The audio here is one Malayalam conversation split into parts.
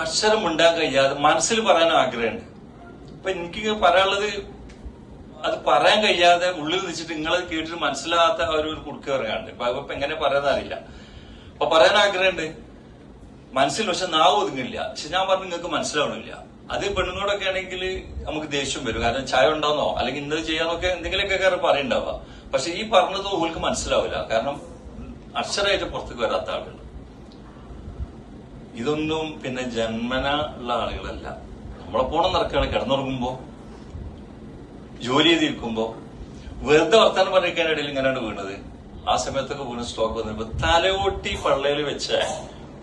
ഒരക്ഷരം ഉണ്ടാകാൻ കഴിയാതെ മനസ്സിൽ പറയാൻ ആഗ്രഹമുണ്ട്. അപ്പൊ എനിക്ക് പറയാനുള്ളത് അത് പറയാൻ കഴിയാതെ ഉള്ളിൽ വെച്ചിട്ട് നിങ്ങളത് കേട്ടിട്ട് മനസ്സിലാകാത്ത ഒരു കുടുക്ക് പറയാനുണ്ട്. ഇപ്പൊ എങ്ങനെ പറയാന്നറിയില്ല. അപ്പൊ പറയാൻ ആഗ്രഹമുണ്ട് മനസ്സിൽ, പക്ഷെ നാവ് ഒതുങ്ങില്ല. പക്ഷെ ഞാൻ പറഞ്ഞു നിങ്ങൾക്ക് മനസ്സിലാവണില്ല. അത് പെണ്ണുങ്ങളോടൊക്കെ ആണെങ്കിൽ നമുക്ക് ദേഷ്യം വരും. കാരണം ചായ ഉണ്ടാവുന്നോ അല്ലെങ്കിൽ ഇന്നത് ചെയ്യാന്നൊക്കെ എന്തെങ്കിലുമൊക്കെ പറയണ്ടാവുക. പക്ഷെ ഈ പറഞ്ഞത് ഓൾക്ക് മനസ്സിലാവില്ല. കാരണം അക്ഷരമായിട്ട് പുറത്തേക്ക് വരാത്ത ആളുകൾ. ഇതൊന്നും പിന്നെ ജന്മന ഉള്ള ആളുകളല്ല. നമ്മളെപ്പോണം നടക്കുകയാണ്. കിടന്നുറങ്ങുമ്പോ, ജോലി ചെയ്തിരിക്കുമ്പോ, വെറുതെ വർത്താനം പറഞ്ഞിരിക്കാനിടയിൽ ഇങ്ങനെയാണ് വീണത്. ആ സമയത്തൊക്കെ വീണ് സ്ട്രോക്ക് വന്നപ്പോ തലയോട്ടി പള്ളയിൽ വെച്ച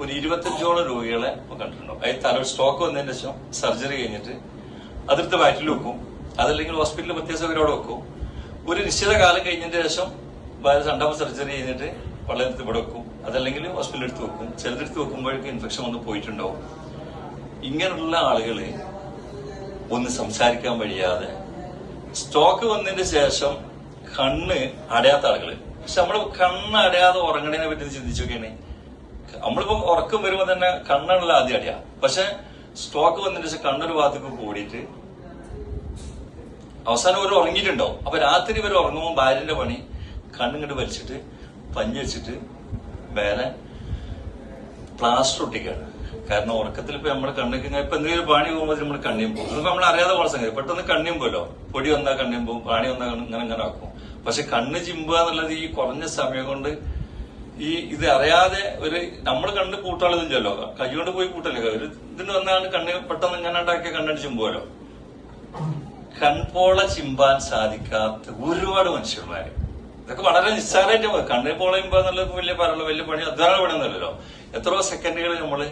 ഒരു 25ഓളം രോഗികളെ കണ്ടിട്ടുണ്ടാവും. അതിൽ തലയോട്ടി സ്ട്രോക്ക് വന്നതിന് ശേഷം സർജറി കഴിഞ്ഞിട്ട് അതെടുത്ത് വയറ്റിൽ വെക്കും. അതല്ലെങ്കിൽ ഹോസ്പിറ്റലിൽ പ്രത്യേക സൗകര്യോടെ വെക്കും. ഒരു നിശ്ചിത കാലം കഴിഞ്ഞതിന് ശേഷം രണ്ടാമത് സർജറി കഴിഞ്ഞിട്ട് പള്ളയെടുത്ത് ഇവിടെ വെക്കും. അതല്ലെങ്കിൽ ഹോസ്പിറ്റലിൽ എടുത്ത് വെക്കും. ചിലതെടുത്ത് വെക്കുമ്പോഴേക്കും ഇൻഫെക്ഷൻ വന്ന് പോയിട്ടുണ്ടാവും. ഇങ്ങനെയുള്ള ആളുകള് ഒന്ന് സംസാരിക്കാൻ വഴിയാതെ, സ്ട്രോക്ക് വന്നതിന് ശേഷം കണ്ണ് അടയാത്ത ആളുകള്. പക്ഷെ നമ്മള് കണ്ണ് അടയാതെ ഉറങ്ങണതിനെ പറ്റി ചിന്തിച്ചു നോക്കിയാണ്. നമ്മളിപ്പോ ഉറക്കം വരുമ്പോ തന്നെ കണ്ണാണല്ലോ ആദ്യം അടയാ. പക്ഷെ സ്ട്രോക്ക് വന്നതിന് ശേഷം കണ്ണൊരു ഭാഗത്തേക്ക് കൂടിയിട്ട് അവസാനം ഒരു ഉറങ്ങിയിട്ടുണ്ടാവും. അപ്പൊ രാത്രി ഇവർ ഉറങ്ങുമ്പോൾ ഭാര്യന്റെ പണി കണ്ണിങ്ങോട്ട് വലിച്ചിട്ട് പഞ്ഞി വെച്ചിട്ട് വേറെ പ്ലാസ്റ്റർ ഒട്ടിക്കാണ്. കാരണം ഉറക്കത്തിൽ ഇപ്പൊ നമ്മുടെ കണ്ണിക്ക് ഇപ്പൊ എന്തെങ്കിലും പാണി പോകുമ്പോൾ നമ്മൾ കണ്ണിയും പോകും. അതിപ്പോ നമ്മൾ അറിയാതെ പോലെ സംഗതി. പെട്ടെന്ന് കണ്ണിയും പോലോ, പൊടി വന്നാൽ കണ്ണിയും പോകും, പാണി വന്നാൽ ഇങ്ങനെ ആക്കും. പക്ഷെ കണ്ണ് ചിമ്പുക എന്നുള്ളത് ഈ കുറഞ്ഞ സമയം കൊണ്ട് ഇത് അറിയാതെ ഒരു നമ്മൾ കണ്ണ് പൂട്ടാളതില്ലല്ലോ, കൈ കൊണ്ട് പോയി പൂട്ടല്ലേ. ഒരു ഇതിന് വന്നാണ് കണ്ണ് പെട്ടെന്ന് ഇങ്ങനെ ഉണ്ടാക്കിയ കണ്ണടി ചിമ്പുമല്ലോ. കൺപോള ചിമ്പാൻ സാധിക്കാത്ത ഒരുപാട് മനുഷ്യന്മാര്. ഇതൊക്കെ വളരെ നിസ്സാരമായിട്ട് കണ്ണിൽ പോള ചിമ്പ എന്നുള്ളത് വലിയ പറയുള്ളൂ, വലിയ പണി അധ്വാന പണിയൊന്നുമല്ലല്ലോ. എത്രയോ സെക്കൻഡുകൾ നമ്മള്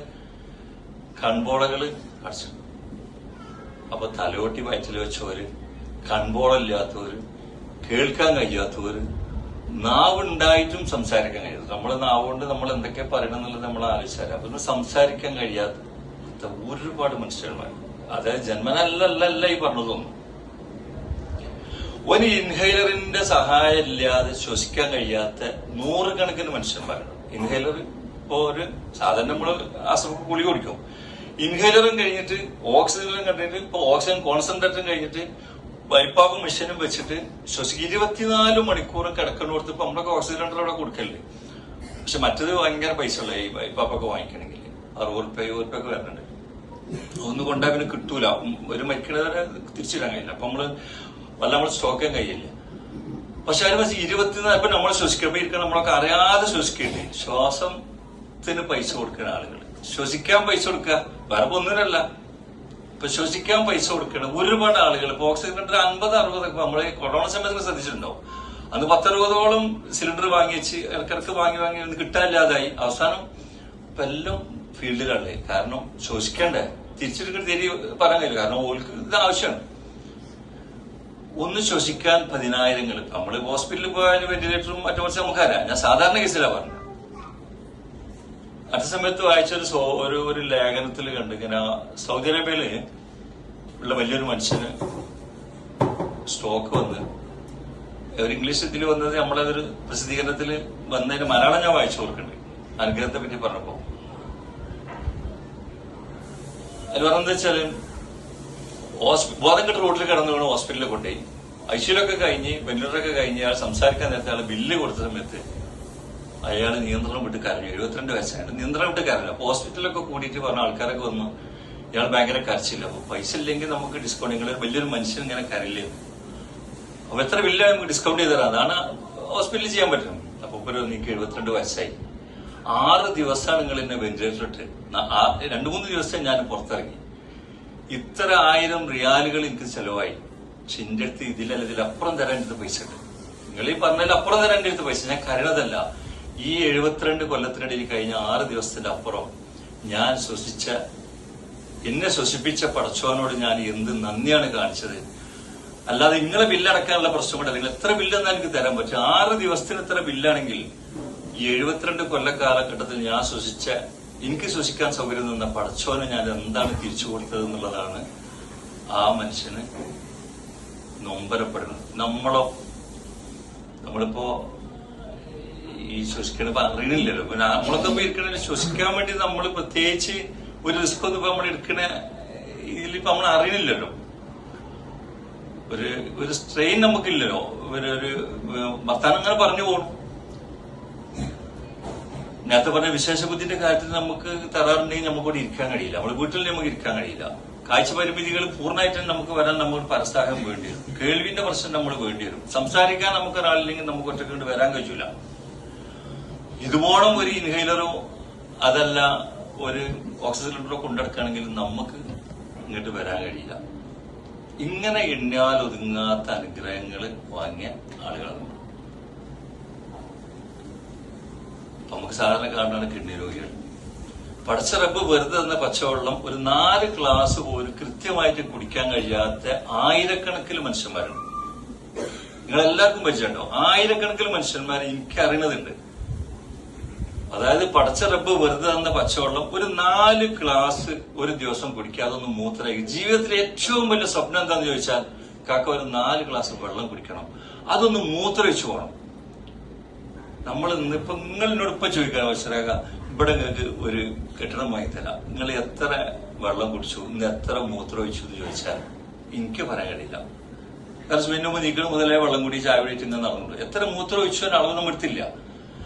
കൺപോളകള് അടച്ചു. അപ്പൊ തലയോട്ടി വയറ്റിൽ വെച്ചവര്, കൺപോളയില്ലാത്തവര്, കേൾക്കാൻ കഴിയാത്തവര്, നാവുണ്ടായിട്ടും സംസാരിക്കാൻ കഴിയാത്ത, നമ്മള് നാവുകൊണ്ട് നമ്മൾ എന്തൊക്കെ പറയണം എന്നുള്ളത് നമ്മൾ ആലോചിച്ചാൽ അപ്പൊ സംസാരിക്കാൻ കഴിയാത്ത ഒരുപാട് മനുഷ്യന്മാർ. അതായത് ജന്മനല്ല ഈ പറഞ്ഞതൊന്നും. ഒരു ഇൻഹൈലറിന്റെ സഹായം ഇല്ലാതെ ശ്വസിക്കാൻ കഴിയാത്ത നൂറുകണക്കിന് മനുഷ്യന്മാരുണ്ട്. ഇൻഹൈലർ ഇപ്പോ ഒരു സാധാരണ നമ്മള് അസുഖം ഗുളിക കുടിക്കും. ഇൻഹൈലറും കഴിഞ്ഞിട്ട് ഓക്സിജനും കണ്ടിട്ട് ഇപ്പൊ ഓക്സിജൻ കോൺസെൻട്രേറ്ററും കഴിഞ്ഞിട്ട് ബൈപ്പാപ്പും മെഷീനും വെച്ചിട്ട് ശ്വസിക്കും. 24 മണിക്കൂറും കിടക്കണോടത്ത് ഇപ്പൊ നമ്മളൊക്കെ ഓക്സിജൻ അവിടെ കൊടുക്കല്ലേ. പക്ഷെ മറ്റത് ഭയങ്കര പൈസ ഉള്ള ഈ ബൈപ്പാപ്പൊക്കെ വാങ്ങിക്കണമെങ്കിൽ 60 രൂപ വരുന്നുണ്ട്. ഒന്ന് കൊണ്ടാ പിന്നെ കിട്ടൂല. ഒരു മരിക്കണവരെ തിരിച്ചിടാൻ കഴിയില്ല. അപ്പൊ നമ്മൾ സ്റ്റോക്ക് ചെയ്യാൻ കഴിയില്ല. പക്ഷെ അതിന് 24 ഇപ്പൊ നമ്മൾ ശ്വസിക്കുമ്പോ ഇരിക്കണം, നമ്മളൊക്കെ അറിയാതെ ശ്വസിക്കണ്ടേ. ശ്വാസത്തിന് പൈസ കൊടുക്കുന്ന ആളുകൾ, ശ്വസിക്കാൻ പൈസ കൊടുക്കുക, വേറെ ഒന്നിനല്ല. ഇപ്പൊ ശ്വസിക്കാൻ പൈസ കൊടുക്കണം ഒരുപാട് ആളുകൾ. ഇപ്പൊ ഓക്സിജൻ 50-60 നമ്മള് കൊറോണ സമയത്ത് ശ്രദ്ധിച്ചിട്ടുണ്ടാവും. അന്ന് 10-60ഓളം സിലിണ്ടർ വാങ്ങി വെച്ച് ഇടക്കിടക്ക് വാങ്ങി ഒന്ന് കിട്ടാനില്ലാതായി. അവസാനം ഇപ്പൊ എല്ലാം ഫീൽഡിലല്ലേ. കാരണം ശ്വസിക്കണ്ടേ, തിരിച്ചെടുക്കുന്ന തിരി പറയാൻ കഴിയില്ല. കാരണം ഓൾക്ക് ഇത് ആവശ്യമാണ്. ഒന്ന് ശ്വസിക്കാൻ 10,000. നമ്മള് ഹോസ്പിറ്റലിൽ പോയാലും വെന്റിലേറ്ററും മറ്റു കുറച്ച് നമുക്കറിയാം. ഞാൻ സാധാരണ കേസിലാണ് പറഞ്ഞത്. അടുത്ത സമയത്ത് വായിച്ചൊരു ഒരു ലേഖനത്തിൽ കണ്ട് ഇങ്ങനെ സൗദി അറേബ്യയില് ഉള്ള വലിയൊരു മനുഷ്യന് സ്ട്രോക്ക് വന്ന്, ഒരു ഇംഗ്ലീഷ് ഇതിൽ വന്നത് നമ്മളതൊരു പ്രസിദ്ധീകരണത്തിൽ വന്നതിന് മലയാളം ഞാൻ വായിച്ചു കൊടുക്കുന്നുണ്ട്. അനുഗ്രഹത്തെ പറ്റി പറഞ്ഞപ്പോ അതിൽ പറഞ്ഞെന്താ വെച്ചാല് ബോധം കെട്ട് റോഡിൽ കിടന്നു വീണ് ഹോസ്പിറ്റലിൽ കൊണ്ടുപോയി. ഐശ്വര്യമൊക്കെ കഴിഞ്ഞ് വെന്റിലേറ്ററൊക്കെ കഴിഞ്ഞ് അയാൾ സംസാരിക്കാൻ നേരത്തെ അയാൾ ബില്ല് കൊടുത്ത സമയത്ത് അയാൾ നിയന്ത്രണം വിട്ട് കരഞ്ഞു. 72 വയസ്സായിട്ട് നിയന്ത്രണം വിട്ട് കരഞ്ഞു. അപ്പൊ ഹോസ്പിറ്റലൊക്കെ കൂടിയിട്ട് പറഞ്ഞ ആൾക്കാരൊക്കെ വന്നു, ഇയാൾ ഭയങ്കര കരച്ചില്ല. അപ്പൊ പൈസ ഇല്ലെങ്കിൽ നമുക്ക് ഡിസ്കൗണ്ട്, നിങ്ങൾ വലിയൊരു മനുഷ്യൻ ഇങ്ങനെ കരയില്ലേ, അപ്പൊ എത്ര ബില്ലാണ് നമുക്ക് ഡിസ്കൗണ്ട് ചെയ്ത് തരാം, അതാണ് ഹോസ്പിറ്റലിൽ ചെയ്യാൻ പറ്റും. അപ്പൊ എനിക്ക് 72 വയസ്സായി, 6 ദിവസമാണ് നിങ്ങൾ എന്നെ വെന്റിലേറ്റർ ഇട്ട്, 2-3 ദിവസം ഞാൻ പുറത്തിറങ്ങി, ഇത്ര 1000 റിയാലുകൾ എനിക്ക് ചെലവായി. പക്ഷെ എന്റെ അടുത്ത് ഇതിലപ്പുറം തരേണ്ടത് പൈസ ഉണ്ട്. നിങ്ങൾ ഈ പറഞ്ഞതിലപ്പുറം തരേണ്ടത് പൈസ. ഞാൻ കരുതല്ല. ഈ 72 കൊല്ലത്തിനിടയിൽ കഴിഞ്ഞ 6 ദിവസത്തിന്റെ അപ്പുറം ഞാൻ എന്നെ ശ്വസിപ്പിച്ച പടച്ചോനോട് ഞാൻ എന്ത് നന്ദിയാണ് കാണിച്ചത്. അല്ലാതെ നിങ്ങളെ ബില്ലടക്കാനുള്ള പ്രശ്നം കൊണ്ട് നിങ്ങൾ എത്ര ബില്ലെന്നാൽ എനിക്ക് തരാൻ പറ്റും. 6 ദിവസത്തിന് എത്ര ബില്ലാണെങ്കിൽ ഈ 72 കൊല്ലക്കാലഘട്ടത്തിൽ ഞാൻ എനിക്ക് ശ്വസിക്കാൻ സൗകര്യം നിന്ന പടച്ചോന് ഞാൻ എന്താണ് തിരിച്ചു കൊടുത്തത് എന്നുള്ളതാണ് ആ മനുഷ്യന് നൊമ്പരപ്പെടുന്നത്. നമ്മളിപ്പോ ഈ ശ്വസിക്കണ അറിയണില്ലല്ലോ. പിന്നെ നമ്മളൊക്കെ പോയി ഇരിക്കണ ശ്വസിക്കാൻ വേണ്ടി നമ്മൾ പ്രത്യേകിച്ച് ഒരു റിസ്ക് ഒന്നും ഇപ്പൊ നമ്മൾ എടുക്കണ ഇതിലിപ്പോ നമ്മൾ അറിയണില്ലല്ലോ. ഒരു സ്ട്രെയിൻ നമുക്കില്ലല്ലോ. ഒരു വർത്താനം അങ്ങനെ പറഞ്ഞു പോകണം. നേരത്തെ പറഞ്ഞ വിശേഷ ബുദ്ധിന്റെ കാര്യത്തിൽ നമുക്ക് തരാറുണ്ടെങ്കിൽ നമുക്കവിടെ ഇരിക്കാൻ കഴിയില്ല. നമ്മുടെ വീട്ടിൽ നമുക്ക് ഇരിക്കാൻ കഴിയില്ല. കാഴ്ച പരിമിതികൾ പൂർണ്ണമായിട്ടും നമുക്ക് വരാൻ നമുക്ക് പരസ്താഹം വേണ്ടി വരും. കേൾവിന്റെ പ്രശ്നം നമ്മൾ വേണ്ടി വരും. സംസാരിക്കാൻ നമുക്ക് ഒരാളില്ലെങ്കിൽ നമുക്ക് ഒറ്റക്കൊണ്ട് വരാൻ കഴിയില്ല. ഇതുപോലും ഒരു ഇൻഹൈലറോ അതല്ല ഒരു ഓക്സിജൻ സിലിണ്ടറോ കൊണ്ടെടുക്കുകയാണെങ്കിൽ നമുക്ക് ഇങ്ങോട്ട് വരാൻ കഴിയില്ല. ഇങ്ങനെ എണ്ണിയാൽ ഒതുങ്ങാത്ത അനുഗ്രഹങ്ങൾ വാങ്ങിയ ആളുകളാണ്. നമുക്ക് സാധാരണ കാണുന്നതാണ് കിഡ്നി രോഗികൾ. പടച്ച റബ്ബ് വെറുതെ തന്ന പച്ചവെള്ളം ഒരു 4 ഗ്ലാസ് പോലും കൃത്യമായിട്ട് കുടിക്കാൻ കഴിയാത്ത ആയിരക്കണക്കിന് മനുഷ്യന്മാരുണ്ട്. നിങ്ങളെല്ലാവർക്കും പരിചയമുണ്ടോ? ആയിരക്കണക്കിന് മനുഷ്യന്മാർ എനിക്ക് അറിയണതുണ്ട്. അതായത് പടച്ച റബ്ബ് വെറുതെ തന്ന പച്ചവെള്ളം ഒരു 4 ഗ്ലാസ് ഒരു ദിവസം കുടിക്കാതെ ഒന്ന് മൂത്രമായി. ജീവിതത്തിലെ ഏറ്റവും വലിയ സ്വപ്നം എന്താന്ന് ചോദിച്ചാൽ കാക്ക ഒരു 4 ഗ്ലാസ് വെള്ളം കുടിക്കണം, അതൊന്ന് മൂത്രമൊഴിച്ചു പോകണം. നമ്മൾ ഇന്നിപ്പോ നിങ്ങളോട് ഇപ്പൊ ചോദിക്കാൻ മനസ്സിലാക്ക, ഇവിടെ നിങ്ങൾക്ക് ഒരു കെട്ടിടം വാങ്ങി തരാം, നിങ്ങൾ എത്ര വെള്ളം കുടിച്ചു, ഇന്ന് എത്ര മൂത്രമൊഴിച്ചു എന്ന് ചോദിച്ചാൽ എനിക്ക് പറയാൻ കഴിയില്ല. കാരണം മുമ്പ് നീക്കണം മുതലേ വെള്ളം കൂടി ചായ കുടിയിട്ട് ഇങ്ങനെ നടന്നുണ്ട്. എത്ര മൂത്രമൊഴിച്ചു അളവ് നമ്മൾ എടുത്തില്ല.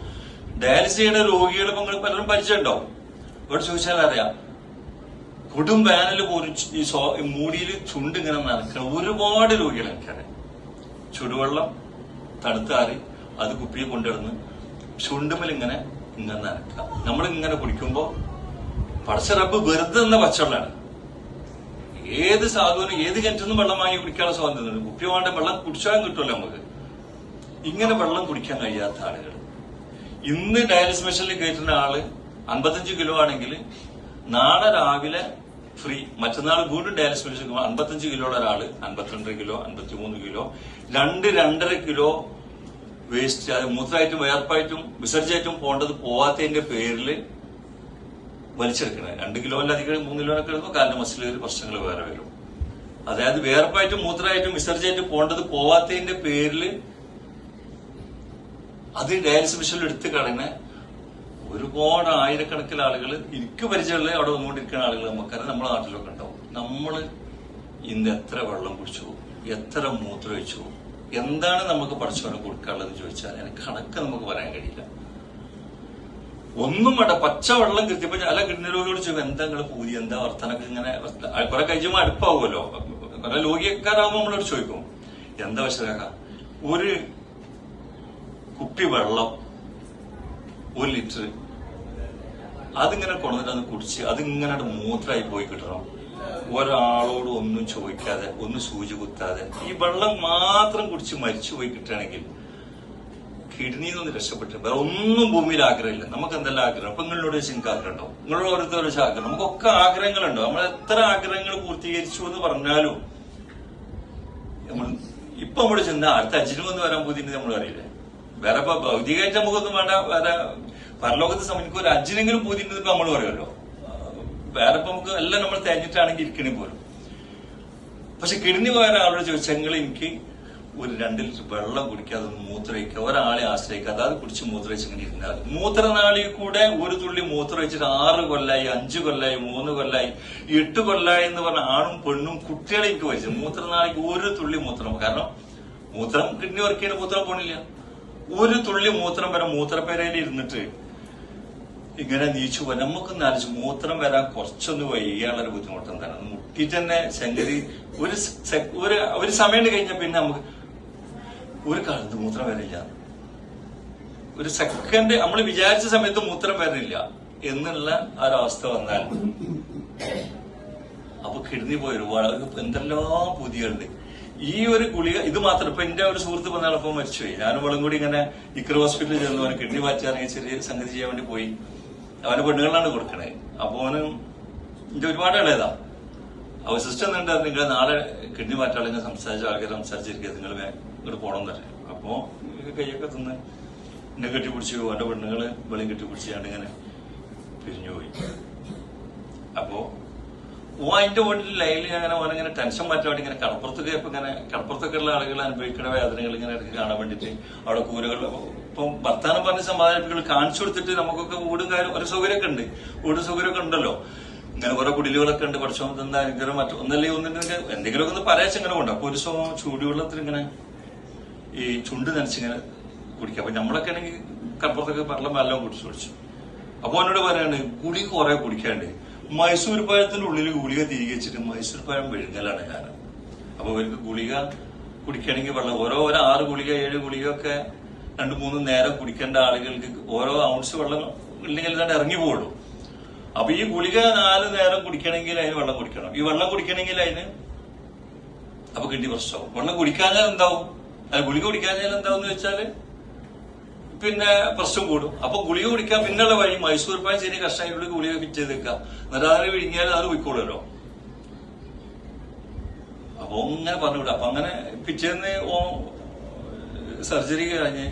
ഡയാലിസിസ് ചെയ്യുന്ന രോഗികൾ നിങ്ങൾ പലരും പരിചയമുണ്ടാവും. ഇവിടെ ചോദിച്ചാൽ അറിയാം, കൊടും വേനൽ പോലും ഈ മൂടിയിൽ ചുണ്ട് ഇങ്ങനെ നനക്കണം ഒരുപാട് രോഗികൾ എനിക്കറിയാം. ചുടുവെള്ളം തണുത്താറി അത് കുപ്പിയിൽ കൊണ്ടിടുന്ന് ചുണ്ടുമൽ ഇങ്ങനെ നനക്കാം. നമ്മളിങ്ങനെ കുടിക്കുമ്പോ പടച്ച റബ്ബ് വെറുതെ എന്ന പച്ചവെള്ളമാണ്. ഏത് സാധുവിനും ഏത് കിണറ്റിൽ വെള്ളം വാങ്ങി കുടിക്കാനുള്ള സ്വാതന്ത്ര്യം. കുപ്പി വേണ്ട വെള്ളം കുടിച്ചാലും കിട്ടുമല്ലോ നമുക്ക്. ഇങ്ങനെ വെള്ളം കുടിക്കാൻ കഴിയാത്ത ആളുകൾ ഇന്ന് ഡയാലിസിസ് മെഷീനിൽ കയറ്റുന്ന ആള് 55 കിലോ ആണെങ്കിൽ നാളെ രാവിലെ ഫ്രീ, മറ്റന്നാൾ വീണ്ടും ഡയാലിസിസ് മെഷീൻ 55 കിലോ ഒരാള് 52 കിലോ 53 കിലോ 2-2.5 കിലോ വേസ്റ്റ്, അത് മൂത്രമായിട്ടും വേർപ്പായിട്ടും വിസർജനായിട്ടും പോവാത്തതിന്റെ പേരിൽ വലിച്ചെടുക്കണേ. 2 കിലോയിലധികം 3 കിലോനൊക്കെ എടുക്കുമ്പോൾ കാലിന്റെ മസിലൊരു പ്രശ്നങ്ങൾ വേറെ വരും. അതായത് വേർപ്പായിട്ടും മൂത്രമായിട്ടും വിസർജനായിട്ടും പോവാത്തതിന്റെ പേരിൽ അത് ഡയാലിസിസ് മെഷീനിൽ എടുത്ത് കളയുന്ന ഒരുപാട് ആയിരക്കണക്കിന് ആളുകൾ എനിക്ക് പരിചയമുള്ള അവിടെ വന്നുകൊണ്ടിരിക്കുന്ന ആളുകൾ നമുക്കറിയാം. നമ്മുടെ നാട്ടിലൊക്കെ ഉണ്ടാവും. നമ്മള് ഇന്ന് എത്ര വെള്ളം കുടിച്ചു, എത്ര മൂത്രമൊഴിച്ചു, എന്താണ് നമുക്ക് പഠിച്ചവനെ കൊടുക്കാനുള്ളതെന്ന് ചോദിച്ചാൽ എനിക്ക് കണക്ക് നമുക്ക് പറയാൻ കഴിയില്ല. ഒന്നും വേണ്ട, പച്ചവെള്ളം കൃത്യപ്പോ അല്ല കിഡ്നി രോഗിയോട് ചോദിക്കും എന്താ നിങ്ങൾ പൂതി, എന്താ വർത്തനൊക്കെ ഇങ്ങനെ കുറെ കഴിയുമ്പോൾ അടുപ്പാവുമല്ലോ. കുറെ രോഗിക്കാരാകുമ്പോൾ നമ്മളോട് ചോദിക്കും എന്താ വശരാക്കാം, ഒരു കുപ്പി വെള്ളം 1 ലിറ്റർ അതിങ്ങനെ കൊണ്ടുവന്നിട്ട് കുടിച്ച് അതിങ്ങനെ മൂത്രമായി പോയി കിട്ടണം. ഒരാളോട് ഒന്നും ചോദിക്കാതെ ഒന്നും സൂചി കുത്താതെ ഈ വെള്ളം മാത്രം കുടിച്ച് മരിച്ചു പോയി കിട്ടുകയാണെങ്കിൽ കിഡ്നിയിൽ നിന്ന് രക്ഷപ്പെട്ടു. വേറെ ഒന്നും ഭൂമിയിൽ ആഗ്രഹമില്ല. നമുക്ക് എന്തെല്ലാം ആഗ്രഹം. അപ്പൊ നിങ്ങളോട് വെച്ച് എനിക്ക് ആഗ്രഹം ഉണ്ടാവും, നിങ്ങളോട് ഓരോരുത്തർ വെച്ച് ആഗ്രഹം. നമുക്കൊക്കെ ആഗ്രഹങ്ങളുണ്ടോ. നമ്മൾ എത്ര ആഗ്രഹങ്ങൾ പൂർത്തീകരിച്ചു എന്ന് പറഞ്ഞാലും ഇപ്പൊ നമ്മൾ ചെന്ന അടുത്ത അജിനുമെന്ന് വരാൻ പോയിട്ട് നമ്മൾ അറിയില്ലേ. വേറെ ഇപ്പൊ ഭൗതികമായിട്ട് നമുക്കൊന്നും വേണ്ട, വേറെ പരലോകത്തെ സമയത്ത് ഒരു അജിനെങ്കിലും പോയിട്ട് ഇപ്പൊ നമ്മൾ പറയുമല്ലോ. വേറെ ഇപ്പൊ നമുക്ക് എല്ലാം നമ്മൾ തേഞ്ഞിട്ടാണെങ്കിൽ ഇരിക്കണേ പോലും. പക്ഷെ കിഡ്നി പോയ ആളോട് ചോദിച്ചെങ്കിൽ എനിക്ക് ഒരു 2 ലിറ്റർ വെള്ളം കുടിക്കാതെ മൂത്രമൊഴിക്കുക, ഒരാളെ ആശ്രയിക്കാതെ അത് കുടിച്ച് മൂത്രമൊഴിച്ചിങ്ങനെ ഇരുന്നാൽ മൂത്രനാളിൽ കൂടെ ഒരു തുള്ളി മൂത്രമൊഴിച്ചിട്ട് 6 കൊല്ലായി 5 കൊല്ലായി 3 കൊല്ലായി 8 കൊല്ലായി എന്ന് പറഞ്ഞ ആണും പെണ്ണും കുട്ടികളെ എനിക്ക് വഹിച്ചു. മൂത്രനാളിക്ക് ഒരു തുള്ളി മൂത്രം, കാരണം മൂത്രം കിഡ്നി വർക്ക് ചെയ്യുന്ന മൂത്രം പോണില്ല. ഒരു തുള്ളി മൂത്രം വരെ മൂത്രപ്പേരയിൽ ഇരുന്നിട്ട് ഇങ്ങനെ നീച്ചു പോയി. നമുക്കൊന്ന് ആലോചിച്ച് മൂത്രം വരാൻ കുറച്ചൊന്ന് വൈകാനുള്ളൊരു ബുദ്ധിമുട്ട് എന്താണ്. മുട്ടിട്ട് തന്നെ ശങ്കരി ഒരു സമയം കഴിഞ്ഞാൽ പിന്നെ നമുക്ക് ഒരു കാലത്ത് മൂത്രം വരില്ല. ഒരു സെക്കൻഡ് നമ്മൾ വിചാരിച്ച സമയത്ത് മൂത്രം വരില്ല എന്നുള്ള ഒരവസ്ഥ വന്നാൽ അപ്പൊ കിഡ്നി പോയി ഒരുപാട് എന്തെല്ലാം പുതിയുണ്ട്. ഈ ഒരു ഗുളിക ഇത് മാത്രം. ഇപ്പൊ എന്റെ ഒരു സുഹൃത്ത് വന്നാളിപ്പോ മരിച്ചുപോയി. ഞാനും അവളും കൂടി ഇങ്ങനെ ഇക്ര ഹോസ്പിറ്റലിൽ ചെന്നു. അവന് കിഡ്നി മാറ്റാണെങ്കിൽ ചെറിയ സംഗതി ചെയ്യാൻ വേണ്ടി പോയി. അവന് പെണ്ണുകളാണ് കൊടുക്കണേ. അപ്പൊ അവന് എന്റെ ഒരുപാട് ഇളയതാ. അവ സിസ്റ്റം എന്നുണ്ട്, നിങ്ങൾ നാളെ കിഡ്നി മാറ്റാളെങ്കിൽ സംസാരിച്ച ആൾക്കാർ സംസാരിച്ചിരിക്കുക, നിങ്ങൾ ഇങ്ങോട്ട് പോകണം തന്നെ. അപ്പോ കൈയൊക്കെ തിന്ന് എന്നെ കെട്ടിപ്പിടിച്ചു. അവന്റെ പെണ്ണുങ്ങള് വെളിയും കെട്ടിപ്പിടിച്ചാണ്ട് ഇങ്ങനെ പിരിഞ്ഞുപോയി. അപ്പോ അതിന്റെ വീട്ടിൽ ലൈനിൽ അങ്ങനെ ഓനിങ്ങനെ ടെൻഷൻ മാറ്റാൻ വേണ്ടി ഇങ്ങനെ കടപ്പുറത്തൊക്കെ ഉള്ള ആളുകൾ അനുഭവിക്കുന്ന വേദനകൾ ഇങ്ങനെ കാണാൻ വേണ്ടിട്ട് അവിടെ കൂരകൾ ഇപ്പം വർത്താനം പറഞ്ഞ് സമാധാനിപ്പികൾ കാണിച്ചു കൊടുത്തിട്ട് നമുക്കൊക്കെ വീടും കാര്യം ഒരു സൗകര്യമൊക്കെ ഉണ്ട്, വീട് സൗകര്യമൊക്കെ ഉണ്ടല്ലോ. ഇങ്ങനെ കുറെ കുടിലുകളൊക്കെ ഉണ്ട്. പഠിച്ചോ എന്താ അനുഗ്രഹം ഒന്നല്ലേ ഒന്നിന്റെ എന്തെങ്കിലുമൊക്കെ ഒന്ന് പറയാച്ചിങ്ങനെ കൊണ്ട്. അപ്പൊ ഒരു ദിവസം ചൂടുവെള്ളത്തിൽ ഇങ്ങനെ ഈ ചുണ്ട് നനച്ചിങ്ങനെ കുടിക്കുക. അപ്പൊ നമ്മളൊക്കെ ആണെങ്കിൽ കപ്പുറത്തൊക്കെ വെള്ളം എല്ലാം കുടിച്ചു. അപ്പൊ എന്നോട് പറയാണ് ഗുളിക കുറെ കുടിക്കാണ്ട്. മൈസൂർ പഴത്തിന്റെ ഉള്ളിൽ ഗുളിക തിരികെ വെച്ചിട്ട് മൈസൂർ പഴം വിഴുങ്ങലാണ് ഞാൻ. അപ്പൊ ഇവർക്ക് ഗുളിക കുടിക്കണമെങ്കിൽ വെള്ളം ഓരോ 6 ഗുളിക 7 ഗുളിക ഒക്കെ 2-3 നേരം കുടിക്കേണ്ട ആളുകൾക്ക് ഓരോ ഔൺസ് വെള്ളം ഇല്ലെങ്കിൽ തന്നെ ഇറങ്ങി പോകുള്ളൂ. അപ്പൊ ഈ ഗുളിക 4 നേരം കുടിക്കണമെങ്കിൽ അതിന് വെള്ളം കുടിക്കണം. ഈ വെള്ളം കുടിക്കണമെങ്കിൽ അതിന് അപ്പൊ കിഡ്നി പ്രശ്നമാവും. വെള്ളം കുടിക്കാഞ്ഞാൽ എന്താവും? ഗുളിക കുടിക്കാഞ്ഞാൽ എന്താവും വെച്ചാല് പിന്നെ പ്രശ്നം കൂടും. അപ്പൊ ഗുളിക കുടിക്കാൻ പിന്നുള്ള വഴി മൈസൂർ പഴം ശരി കഷ്ണങ്ങളുടെ ഗുളിക ഫിറ്റ് ചെയ്ത് വെക്കാം. എന്നിട്ട് അതിന് വിഴുങ്ങിയാൽ അത് പോയിക്കോളൂല്ലോ. അപ്പൊ ഇങ്ങനെ പറഞ്ഞുവിടും. അപ്പൊ അങ്ങനെ പിറ്റേന്ന് സർജറി കഴിഞ്ഞ്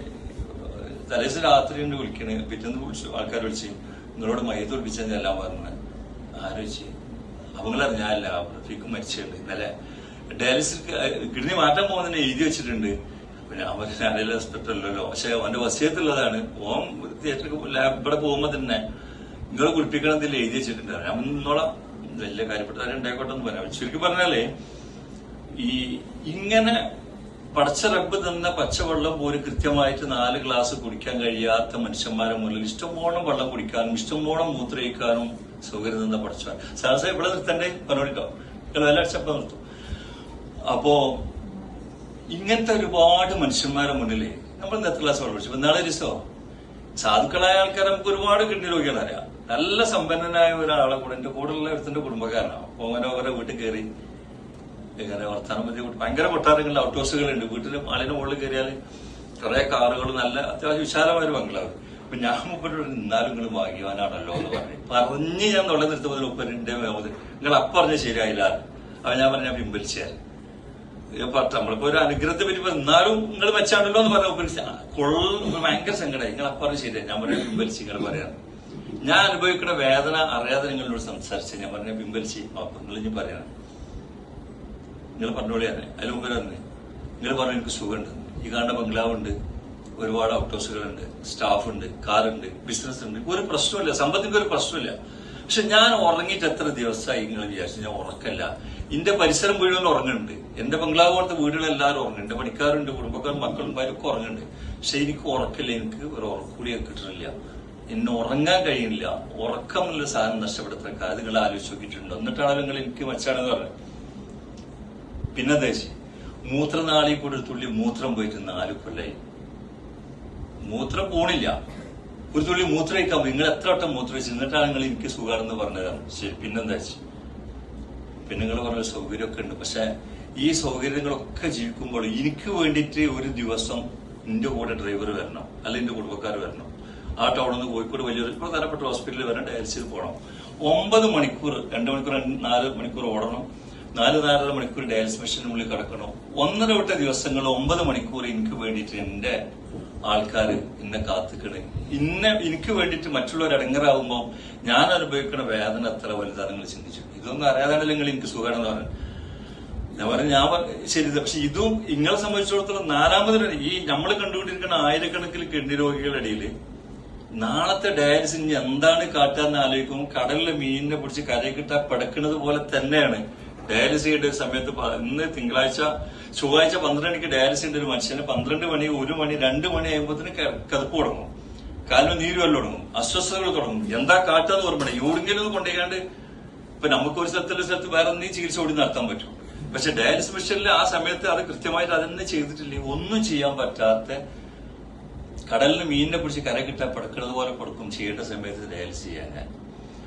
തലേദിവസം രാത്രി ഉണ്ട് വിളിക്കണേ. പിറ്റേന്ന് വിളിച്ചു, ആൾക്കാർ വിളിച്ച് നിങ്ങളോട് മയ്യത്ത് ഒളിപ്പിച്ചെന്ന് എല്ലാം പറഞ്ഞു. ആലോചിച്ച് അപ്പൊ നിങ്ങളറിഞ്ഞാല്ല റഫീഖ് മരിച്ചിട്ടുണ്ട്. ഇന്നലെ ഡയാലിസിസ് കിഡ്നി മാറ്റാൻ പോകുന്നതിന് എഴുതി വെച്ചിട്ടുണ്ട്. ഞാൻ പറഞ്ഞ ഹോസ്പിറ്റലല്ലോ, പക്ഷെ അവന്റെ വസിയത്തുള്ളതാണ്. ഓൻ തിയേറ്ററിൽ ഇവിടെ പോകുമ്പോ തന്നെ നിങ്ങളെ കുളിപ്പിക്കണത്തിൽ എഴുതി വെച്ചിട്ടുണ്ട്. ഞാൻ നിന്നോളാം, വലിയ കാര്യപ്പെട്ടവരെ ഉണ്ടായിക്കോട്ടെ എന്ന് പറയാം. ചുരുക്കി പറഞ്ഞാലേ ഈ ഇങ്ങനെ പടച്ച റബ്ബ് തന്ന പച്ചവെള്ളം പോലും കൃത്യമായിട്ട് 4 ഗ്ലാസ് കുടിക്കാൻ കഴിയാത്ത മനുഷ്യന്മാരെ മുന്നിൽ ഇഷ്ടംപോളം വെള്ളം കുടിക്കാനും ഇഷ്ടംപോളം മൂത്രയിക്കാനും സൗകര്യം തന്ന പടച്ചവൻ. സാഹസം ഇവിടെ നിർത്തണ്ടേ പറഞ്ഞോട്ടോ, നിങ്ങൾ വില അടിച്ചപ്പം നിർത്തും. അപ്പോ ഇങ്ങനത്തെ ഒരുപാട് മനുഷ്യന്മാരെ മുന്നില് നമ്മൾ എത്ര ക്ലാസ് വെള്ളം കുടിച്ചു. നാളെ ദിവസമോ സാധുക്കളായ ആൾക്കാരെ നമുക്ക് ഒരുപാട് കിഡ്നി രോഗികളെ അറിയാം. നല്ല സമ്പന്നനായ ഒരാളെ കൂടെ എന്റെ കൂടെയുള്ള ഒരുത്തിന്റെ കുടുംബക്കാരനാണ്. അപ്പൊ അങ്ങനെ അവരെ വീട്ടിൽ കയറി ഇങ്ങനെ വർത്താനം പറ്റി ഭയങ്കര കൊട്ടാരങ്ങളിൽ ഔട്ട് ഹൗസുകളുണ്ട്. വീട്ടില് മാളിന് മുകളിൽ കയറിയാൽ കുറെ കാറുകൾ, നല്ല അത്യാവശ്യം വിശാലമായ ഒരു ബംഗ്ലാവ്. അപ്പൊ ഞാൻ മുപ്പര് എന്നാലും നിങ്ങൾ ഭാഗ്യവാനാണല്ലോ എന്ന് പറഞ്ഞ് ഞാൻ തൊള്ള നിർത്തുമ്പോൾ മുപ്പരിന്റെ നിങ്ങൾ പറഞ്ഞ ശരിയായില്ല. അപ്പൊ ഞാൻ പറഞ്ഞ പിൻവലിച്ചാൽ നമ്മളിപ്പോ ഒരു അനുഗ്രഹത്തെ പറ്റി എന്നാലും നിങ്ങൾ വെച്ചാണല്ലോ എന്ന് പറഞ്ഞ ഭയങ്കര സങ്കടമായി. നിങ്ങൾ പറഞ്ഞ ശരിയായി. ഞാൻ പറഞ്ഞ പിൻവലിച്ച് നിങ്ങൾ പറയാം. ഞാൻ അനുഭവിക്കുന്ന വേദന അറിയാതെ നിങ്ങളോട് സംസാരിച്ച ഞാൻ പറഞ്ഞ പിൻവലിച്ച് നിങ്ങൾ ഇനി പറയണം. നിങ്ങൾ പറഞ്ഞോളിയാണ്. അതിന് മുമ്പ് തന്നെ നിങ്ങൾ പറഞ്ഞു എനിക്ക് സുഖമുണ്ട്, ഈ കാണുന്ന ബംഗ്ലാവുണ്ട്, ഒരുപാട് ഔട്ട് ഹൗസുകളുണ്ട്, സ്റ്റാഫുണ്ട്, കാറുണ്ട്, ബിസിനസ് ഉണ്ട്, ഒരു പ്രശ്നമില്ല, സമ്പത്തിന്റെ ഒരു പ്രശ്നമില്ല. പക്ഷെ ഞാൻ ഉറങ്ങിയിട്ട് എത്ര ദിവസമായി നിങ്ങൾ വിചാരിച്ചു? ഞാൻ ഉറക്കല്ല. എന്റെ പരിസരം മുഴുവൻ ഉറങ്ങുന്നുണ്ട്. എന്റെ ബംഗ്ലാവ് പോലത്തെ വീടുകളെല്ലാവരും ഉറങ്ങുന്നുണ്ട്. എന്റെ പണിക്കാരുണ്ട്, കുടുംബക്കാരും, മക്കളും ഭാര്യയൊക്കെ ഉറങ്ങുന്നുണ്ട്. പക്ഷെ എനിക്ക് ഉറക്കില്ല. എനിക്ക് ഒരു ഉറക്കൂടിയൊക്കെ കിട്ടുന്നില്ല. എന്നെ ഉറങ്ങാൻ കഴിയില്ല. ഉറക്കം എന്നുള്ള സാധനം നഷ്ടപ്പെടുത്തുന്ന കാര്യം നിങ്ങൾ ആലോചിച്ച് നോക്കിയിട്ടുണ്ടോ? എന്നിട്ടാണ് നിങ്ങൾ എനിക്ക് മച്ചാണെന്ന് പറഞ്ഞത്. പിന്നെ ദേശി മൂത്രനാളിൽ കൂടെ ഒരു തുള്ളി മൂത്രം പോയിട്ട് 4 കൊല്ലായി. മൂത്രം പോണില്ല. ഒരു തുള്ളി മൂത്രം കഴിക്കാൻ നിങ്ങൾ എത്ര വട്ടം മൂത്രം വെച്ച് എന്നിട്ടാണ് നിങ്ങൾ എനിക്ക് സുഖമാണെന്ന് പറഞ്ഞതാണ്. ശരി, പിന്നെന്താ വെച്ച് പിന്നെ നിങ്ങൾ പറഞ്ഞ സൗകര്യമൊക്കെ ഉണ്ട്. പക്ഷെ ഈ സൗകര്യങ്ങളൊക്കെ ജീവിക്കുമ്പോൾ എനിക്ക് വേണ്ടിയിട്ട് ഒരു ദിവസം എന്റെ കൂടെ ഡ്രൈവർ വരണം, അല്ലെങ്കിൽ എന്റെ കുടുംബക്കാർ വരണം. ആ ടൗണിൽ നിന്ന് കോഴിക്കോട് വലിയൊരു പ്രധാനപ്പെട്ട ഹോസ്പിറ്റലിൽ വരണം, ഡയാലിസിസ് പോകണം. 9 മണിക്കൂർ 2 മണിക്കൂർ 4 മണിക്കൂർ ഓടണം. 4-4.5 മണിക്കൂർ ഡയാലിസിസ് മെഷീനുള്ളിൽ കിടക്കണം. 1.5 വട്ട ദിവസങ്ങൾ 9 മണിക്കൂർ എനിക്ക് വേണ്ടിയിട്ട് എന്റെ ആൾക്കാർ എന്നെ കാത്തിക്കണേ. എനിക്ക് വേണ്ടിയിട്ട് മറ്റുള്ളവർ ഇടങ്ങറാവുമ്പോൾ ഞാൻ അനുഭവിക്കുന്ന വേദന എത്ര വലുതാണ് നിങ്ങൾ ചിന്തിച്ചു? ഇതൊന്നും അറിയാതാണല്ലോ നിങ്ങൾ എനിക്ക് സുഖമാണെന്ന് പറഞ്ഞു. ഞാൻ ശരി. പക്ഷെ ഇതും നിങ്ങളെ സംബന്ധിച്ചിടത്തോളം 4ാമത് ഈ നമ്മൾ കണ്ടുകൊണ്ടിരിക്കുന്ന ആയിരക്കണക്കിന് കിഡ്നി രോഗികളുടെ ഇടയിൽ നാളത്തെ ഡയാലിസിസ് ഇനി എന്താണ് കാട്ടാന്ന് ആലോചിക്കുമ്പോൾ കടലിലെ മീനിനെ പിടിച്ച് കരയിക്കിട്ടാ പടക്കുന്നത് പോലെ തന്നെയാണ് ഡയാലിസിസ് ചെയ്യേണ്ട ഒരു സമയത്ത്. ഇന്ന് ചൊവ്വാഴ്ച 12 മണിക്ക് ഡയാലിസിസ് ചെയ്യേണ്ട ഒരു മനുഷ്യന് 12 മണി 1 മണി 2 മണി ആകുമ്പോഴത്തേന് കിതപ്പ് തുടങ്ങും, കാലിന് നീര് വല്ല തുടങ്ങും, അസ്വസ്ഥതകൾ തുടങ്ങും. എന്താ കാട്ടാന്ന് ഓർമ്മ എവിടെങ്കിലും കൊണ്ടുപോയാണ്ട് ഇപ്പൊ നമുക്ക് ഒരു സ്ഥലത്ത് വേറെ ഒന്നും ചികിത്സ ഓടി നടത്താൻ പറ്റും. പക്ഷെ ഡയാലിസിസ് മെഷീനിൽ ആ സമയത്ത് അത് കൃത്യമായിട്ട് അതെന്നെ ചെയ്തിട്ടില്ലേ, ഒന്നും ചെയ്യാൻ പറ്റാത്ത കടലിന് മീനിനെ പിടിച്ച് കര കിട്ടാൻ പടക്കുന്നത് പോലെ കൊടുക്കും ചെയ്യേണ്ട സമയത്ത് ഡയാലിസിസ് ചെയ്യാൻ.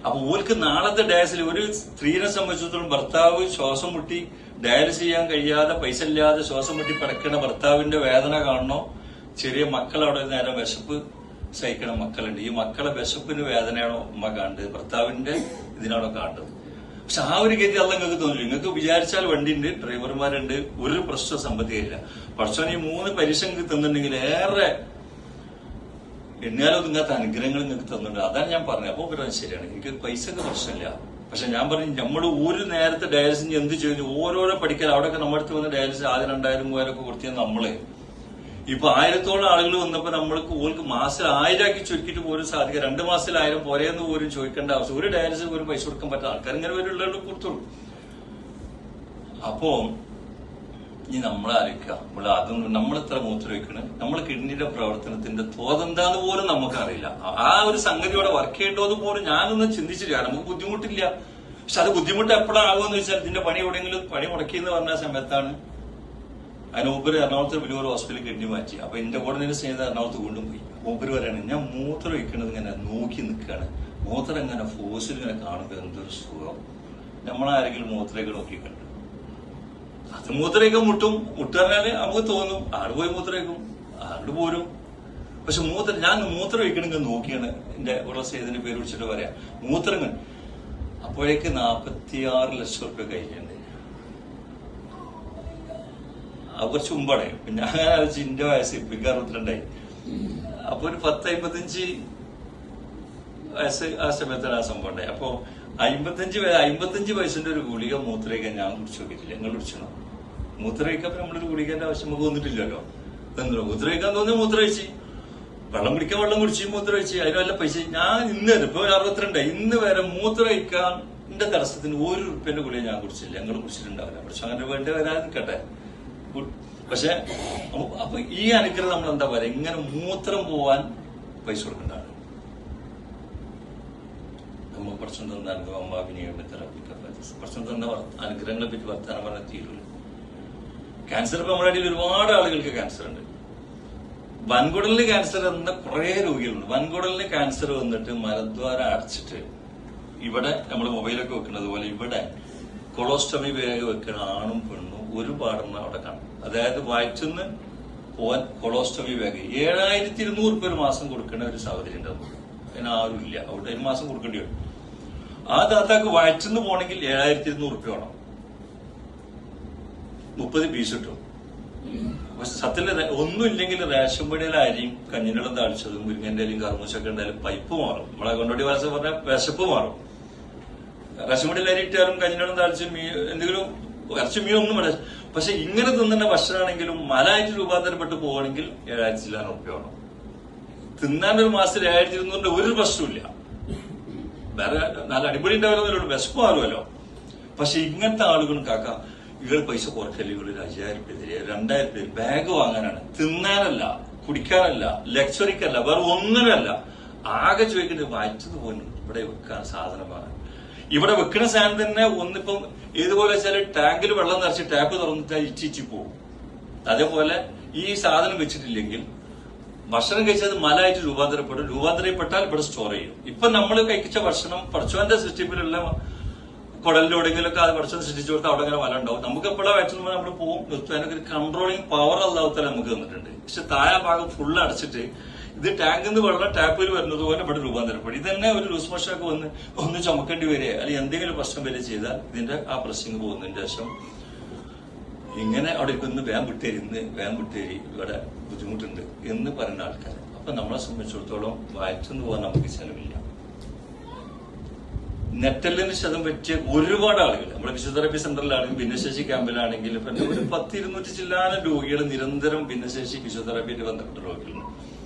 അപ്പൊ ഓർക്ക് നാളത്തെ ഡയാലിസിൽ ഒരു സ്ത്രീനെ സംബന്ധിച്ചിടത്തോളം ഭർത്താവ് ശ്വാസം മുട്ടി ഡയാലിസിസ് ചെയ്യാൻ കഴിയാതെ പൈസ ഇല്ലാതെ ശ്വാസം മുട്ടി പടക്കുന്ന ഭർത്താവിന്റെ വേദന കാണണോ? ചെറിയ മക്കൾ അവിടെ നേരം വിശപ്പ് സഹിക്കണ മക്കളുണ്ട്. ഈ മക്കളെ വിശപ്പിന് വേദനയാണോ ഉമ്മ കാണേണ്ടത്, ഭർത്താവിന്റെ ഇതിനാണോ കാണേണ്ടത്? പക്ഷെ ആ ഒരു ഗതി അല്ല നിങ്ങൾക്ക് തോന്നില്ല. നിങ്ങൾക്ക് വിചാരിച്ചാൽ വണ്ടിയുണ്ട്, ഡ്രൈവർമാരുണ്ട്, ഒരു പ്രശ്നം സമ്പത്തിയില്ല. പക്ഷേ ഈ 3 പരീക്ഷ നിങ്ങൾക്ക് തന്നിട്ടുണ്ടെങ്കിൽ ഏറെ എണ്ണാലോ നിങ്ങാത്ത അനുഗ്രഹങ്ങൾ നിങ്ങൾക്ക് തന്നിട്ടുണ്ട്. അതാണ് ഞാൻ പറഞ്ഞത്. അപ്പൊ പറയുന്നത് ശരിയാണ്, എനിക്ക് പൈസക്ക് പ്രശ്നമില്ല. പക്ഷെ ഞാൻ പറഞ്ഞു നമ്മൾ ഒരു നേരത്തെ ഡയാലിസിന് എന്ത് ചെയ്യുന്നു ഓരോരോ പഠിക്കാൻ അവിടെയൊക്കെ നമ്മുടെ അടുത്ത് വന്ന് ഡയാലിസിസ് ആദ്യം 2000-3000 ഒക്കെ കൊടുത്തിയ നമ്മള് ഇപ്പൊ 1000-ഓളം ആളുകൾ വന്നപ്പോ നമ്മൾക്ക് ഓർക്ക് മാസം 1000 ആക്കി ചുരുക്കിയിട്ട് പോലും സാധിക്കുക. 2 മാസത്തിൽ 1000 പോരെയെന്ന് പോലും ചോദിക്കേണ്ട ആവശ്യം, ഒരു ഡയാലിസിസ് പോലും പൈസ കൊടുക്കാൻ പറ്റാത്ത ആൾക്കാർ ഇങ്ങനെ വരുള്ളവർ കൊടുത്തോളൂ. അപ്പോ ഇനി നമ്മളായിരിക്കുക അതൊന്നും നമ്മളിത്ര മൂത്രം വയ്ക്കണം, നമ്മളെ കിഡ്നിയുടെ പ്രവർത്തനത്തിന്റെ തോതെന്താന്ന് പോലും നമുക്കറിയില്ല. ആ ഒരു സംഗതിയോടെ വർക്ക് ചെയ്യേണ്ടത് പോലും ഞാനൊന്നും ചിന്തിച്ചില്ല. നമുക്ക് ബുദ്ധിമുട്ടില്ല. പക്ഷെ അത് ബുദ്ധിമുട്ട് എപ്പോഴാകുമെന്ന് വെച്ചാൽ ഇതിന്റെ പണി എവിടെയെങ്കിലും പണി മുടക്കിയെന്ന് പറഞ്ഞ സമയത്താണ്. അതിന് മൂപ്പര് എറണാകുളത്ത് വലിയൊരു ഹോസ്പിറ്റലിൽ കിഡ്നി മാറ്റി. അപ്പൊ എന്റെ കൂടെ നിന്ന് സ്നേഹിത എറണാകുളത്ത് വീണ്ടും പോയി. മൂപ്പര് പറയാണ്, ഞാൻ മൂത്രം വയ്ക്കണത് ഇങ്ങനെ നോക്കി നിൽക്കുകയാണ്, മൂത്രം ഇങ്ങനെ ഫോഴ്സിൽ ഇങ്ങനെ കാണുമ്പോൾ എന്തൊരു സുഖം. നമ്മളാരെങ്കിലും മൂത്രമൊക്കെ നോക്കിക്കണ്ട് അത് മൂത്രമൊക്കെ മുട്ടുപറഞ്ഞാല് നമുക്ക് തോന്നും ആട് പോയി മൂത്രമൊക്കും, ആട് പോരും. പക്ഷെ ഞാൻ മൂത്രം വയ്ക്കണമെങ്കിൽ നോക്കിയാണ് എന്റെ കൂടെ സ്നേഹിതന്റെ പേര് വിളിച്ചിട്ട് പറയാം മൂത്രങ്ങൾ. അപ്പോഴേക്ക് 46 ലക്ഷം റുപ്യ കയ്യിലുണ്ട്. അത് കുറച്ച് മുമ്പാണ്. പിന്നെ ഞാൻ ചിന്റെ വയസ്സ് ഇപ്പൊ 62ആയി. അപ്പൊ ഒരു 10-55 വയസ്സ് ആ സമയത്താണ് ആ സംഭവം ഉണ്ടായി. അപ്പൊ 55 വയസ്സിന്റെ ഒരു ഗുളിക മൂത്രയ്ക്കാൻ ഞാൻ കുടിച്ചു നോക്കിയിട്ടില്ല. നിങ്ങൾ കുടിച്ചോ? മൂത്രയ്ക്കാൻ നമ്മളൊരു ഗുളികന്റെ ആവശ്യം നമുക്ക് വന്നിട്ടില്ലല്ലോ. എന്തോ മൂത്രയ്ക്കാൻ തോന്നി മൂത്രമൊഴിച്ച്, വെള്ളം കുടിക്കാൻ വെള്ളം കുടിച്ച് മൂത്രമൊഴിച്ച്, അതിന് വല്ല പൈസ ഞാൻ ഇന്ന് വരെ ഇപ്പൊ 62 ഇന്ന് വരെ മൂത്രമൊഴിക്കാൻ എന്റെ തടസ്സത്തിന് 1 റുപ്യന്റെ ഗുളിക ഞാൻ കുടിച്ചില്ല. ഞങ്ങൾ കുടിച്ചിട്ടുണ്ടാവില്ല. പക്ഷെ അങ്ങനെ വേണ്ട വരാൻ നിൽക്കട്ടെ. പക്ഷെ അപ്പൊ ഈ അനുഗ്രഹം നമ്മൾ എന്താ പറയുക, ഇങ്ങനെ മൂത്രം പോവാൻ പൈസ കൊടുക്കേണ്ടതാണ്. നമ്മൾ പ്രശ്നം തന്ന അനുഗ്രഹം പ്രശ്നം തന്ന അനുഗ്രഹങ്ങളെ പറ്റി വർത്താനം പറഞ്ഞാൽ തീരുള്ളൂ. ക്യാൻസർ ഇപ്പൊ നമ്മുടെ ഇടയിൽ ഒരുപാട് ആളുകൾക്ക് ക്യാൻസർ ഉണ്ട്. വൻകുടലിന് ക്യാൻസർ എന്ന കുറെ രോഗികളുണ്ട്. വൻകുടലിന് ക്യാൻസർ വന്നിട്ട് മലദ്വാരം അടച്ചിട്ട് ഇവിടെ നമ്മൾ മൊബൈലൊക്കെ വെക്കുന്നത് പോലെ ഇവിടെ കൊളോസ്റ്റമി ബാഗ് വെക്കണ ആണും പെണ്ണും ഒരുപാടെണ്ണം അവിടെ കാണും. അതായത് വയറ്റുനിന്ന് പോവാൻ കൊളോസ്റ്റമി ബാഗ് 7200 ഒരു മാസം കൊടുക്കേണ്ട ഒരു സാഹചര്യം ഉണ്ടാവും. അതിന് ആരും ഇല്ല. അവിടെ ഒരു മാസം കൊടുക്കേണ്ടി വരും. ആ ദാതാക്ക് വയറ്റുനിന്ന് പോകണമെങ്കിൽ 7200 വേണം. 30 പീസ് കിട്ടും. പക്ഷെ സത്യത്തിൽ ഒന്നുമില്ലെങ്കിൽ റേഷൻ പടിയിലെ അരിയും കഞ്ഞിനെള്ളം താളിച്ചതും മുരിങ്ങന്റെ അരിയും കർമ്മൂശൊക്കെ ഉണ്ടായാലും പൈപ്പ് മാറും. നമ്മളെ കൊണ്ടോടി ഭാഷ പറഞ്ഞാൽ വിശപ്പ് മാറും. റേഷൻ പടിയിലെ അരി ഇട്ടാലും കഞ്ഞിനെള്ളം താളിച്ച് എന്തെങ്കിലും ഇറച്ചി മീനൊന്നും വേണ്ട. പക്ഷെ ഇങ്ങനെ തിന്നുന്ന ഭക്ഷണമാണെങ്കിലും മലായിട്ട് രൂപാന്തരപ്പെട്ട് പോവുകയാണെങ്കിൽ 7000 വേണം. തിന്നാൻ ഒരു മാസത്തിൽ 7200 ഒരു പ്രശ്നമില്ല. വേറെ നല്ല അടിപൊളി ഉണ്ടാവുന്നതിലോട്ട് വിശപ്പ് മാറുമല്ലോ. പക്ഷെ ഇങ്ങനത്തെ ആളുകളും കാക്ക ഇവർ പൈസ കുറക്കല്ലേ, ഇവർ 1000 രൂപ 2000 രൂപ ബാഗ് വാങ്ങാനാണ്, തിന്നാനല്ല, കുടിക്കാനല്ല, ലക്ഷറിക്കല്ല, വേറെ ഒന്നിനല്ല. ആകെ ചോദിക്കുന്നത് വയറ്റത് പോലും ഇവിടെ വെക്കാൻ സാധനം വാങ്ങാൻ. ഇവിടെ വെക്കുന്ന സാധനം തന്നെ ഒന്നിപ്പം ഏതുപോലെ വെച്ചാൽ ടാങ്കിൽ വെള്ളം നിറച്ച് ടാപ്പ് തുറന്നിട്ട് ഇച്ചിച്ച് പോകും. അതേപോലെ ഈ സാധനം വെച്ചിട്ടില്ലെങ്കിൽ ഭക്ഷണം കഴിച്ചത് മലായിട്ട് രൂപാന്തരപ്പെട്ടാൽ ഇവിടെ സ്റ്റോർ ചെയ്യും. ഇപ്പൊ നമ്മൾ കഴിച്ച ഭക്ഷണം പഠിച്ചവന്റെ സൃഷ്ടിപ്പിലുള്ള കുടലിലെവിടെയെങ്കിലൊക്കെ അത് പഠിച്ചത് സൃഷ്ടിച്ചു കൊടുത്താൽ അവിടെ അങ്ങനെ മല ഉണ്ടാവും. നമുക്ക് എപ്പോഴാണ് വയറ്റുമ്പോൾ നമ്മൾ പോകും നിർത്തും. അതിനൊക്കെ ഒരു കൺട്രോളിങ് പവർ അല്ലാത്തല്ല നമുക്ക് തന്നിട്ടുണ്ട്. പക്ഷെ താഴെ ഭാഗം ഫുള്ള് അടച്ചിട്ട് ഇത് ടാങ്കിൽ നിന്ന് വെള്ളം ടാപ്പിൽ വരുന്നത് പോലെ ഇവിടെ രൂപാന്തരപ്പെടും. ഇത് തന്നെ ഒരു ലൂസ് മോഷനൊക്കെ ഒന്ന് ചുമക്കേണ്ടി വരിക അല്ലെങ്കിൽ എന്തെങ്കിലും പ്രശ്നം വരെ ചെയ്താൽ ഇതിന്റെ ആ പ്രശ്നം പോകുന്നതിന്റെ ശേഷം ഇങ്ങനെ അവിടെ ഇന്ന് വേഗം വിട്ടേരി ഇവിടെ ബുദ്ധിമുട്ടുണ്ട് എന്ന് പറയുന്ന ആൾക്കാർ. അപ്പൊ നമ്മളെ സംബന്ധിച്ചിടത്തോളം വയറ്റുനിന്ന് പോകാൻ നമുക്ക് ചെലവില്ല. നെറ്റലിന് ശതം പറ്റിയ ഒരുപാട് ആളുകൾ നമ്മുടെ ഫിസിയോതെറാപ്പി സെന്ററിലാണെങ്കിൽ ഭിന്നശേഷി ക്യാമ്പിലാണെങ്കിൽ ഒരു 10-200 ചില്ലാനം രോഗികൾ നിരന്തരം ഭിന്നശേഷി ഫിസിയോതെറാപ്പിയായിട്ട് ബന്ധപ്പെട്ട രോഗികളുണ്ട്.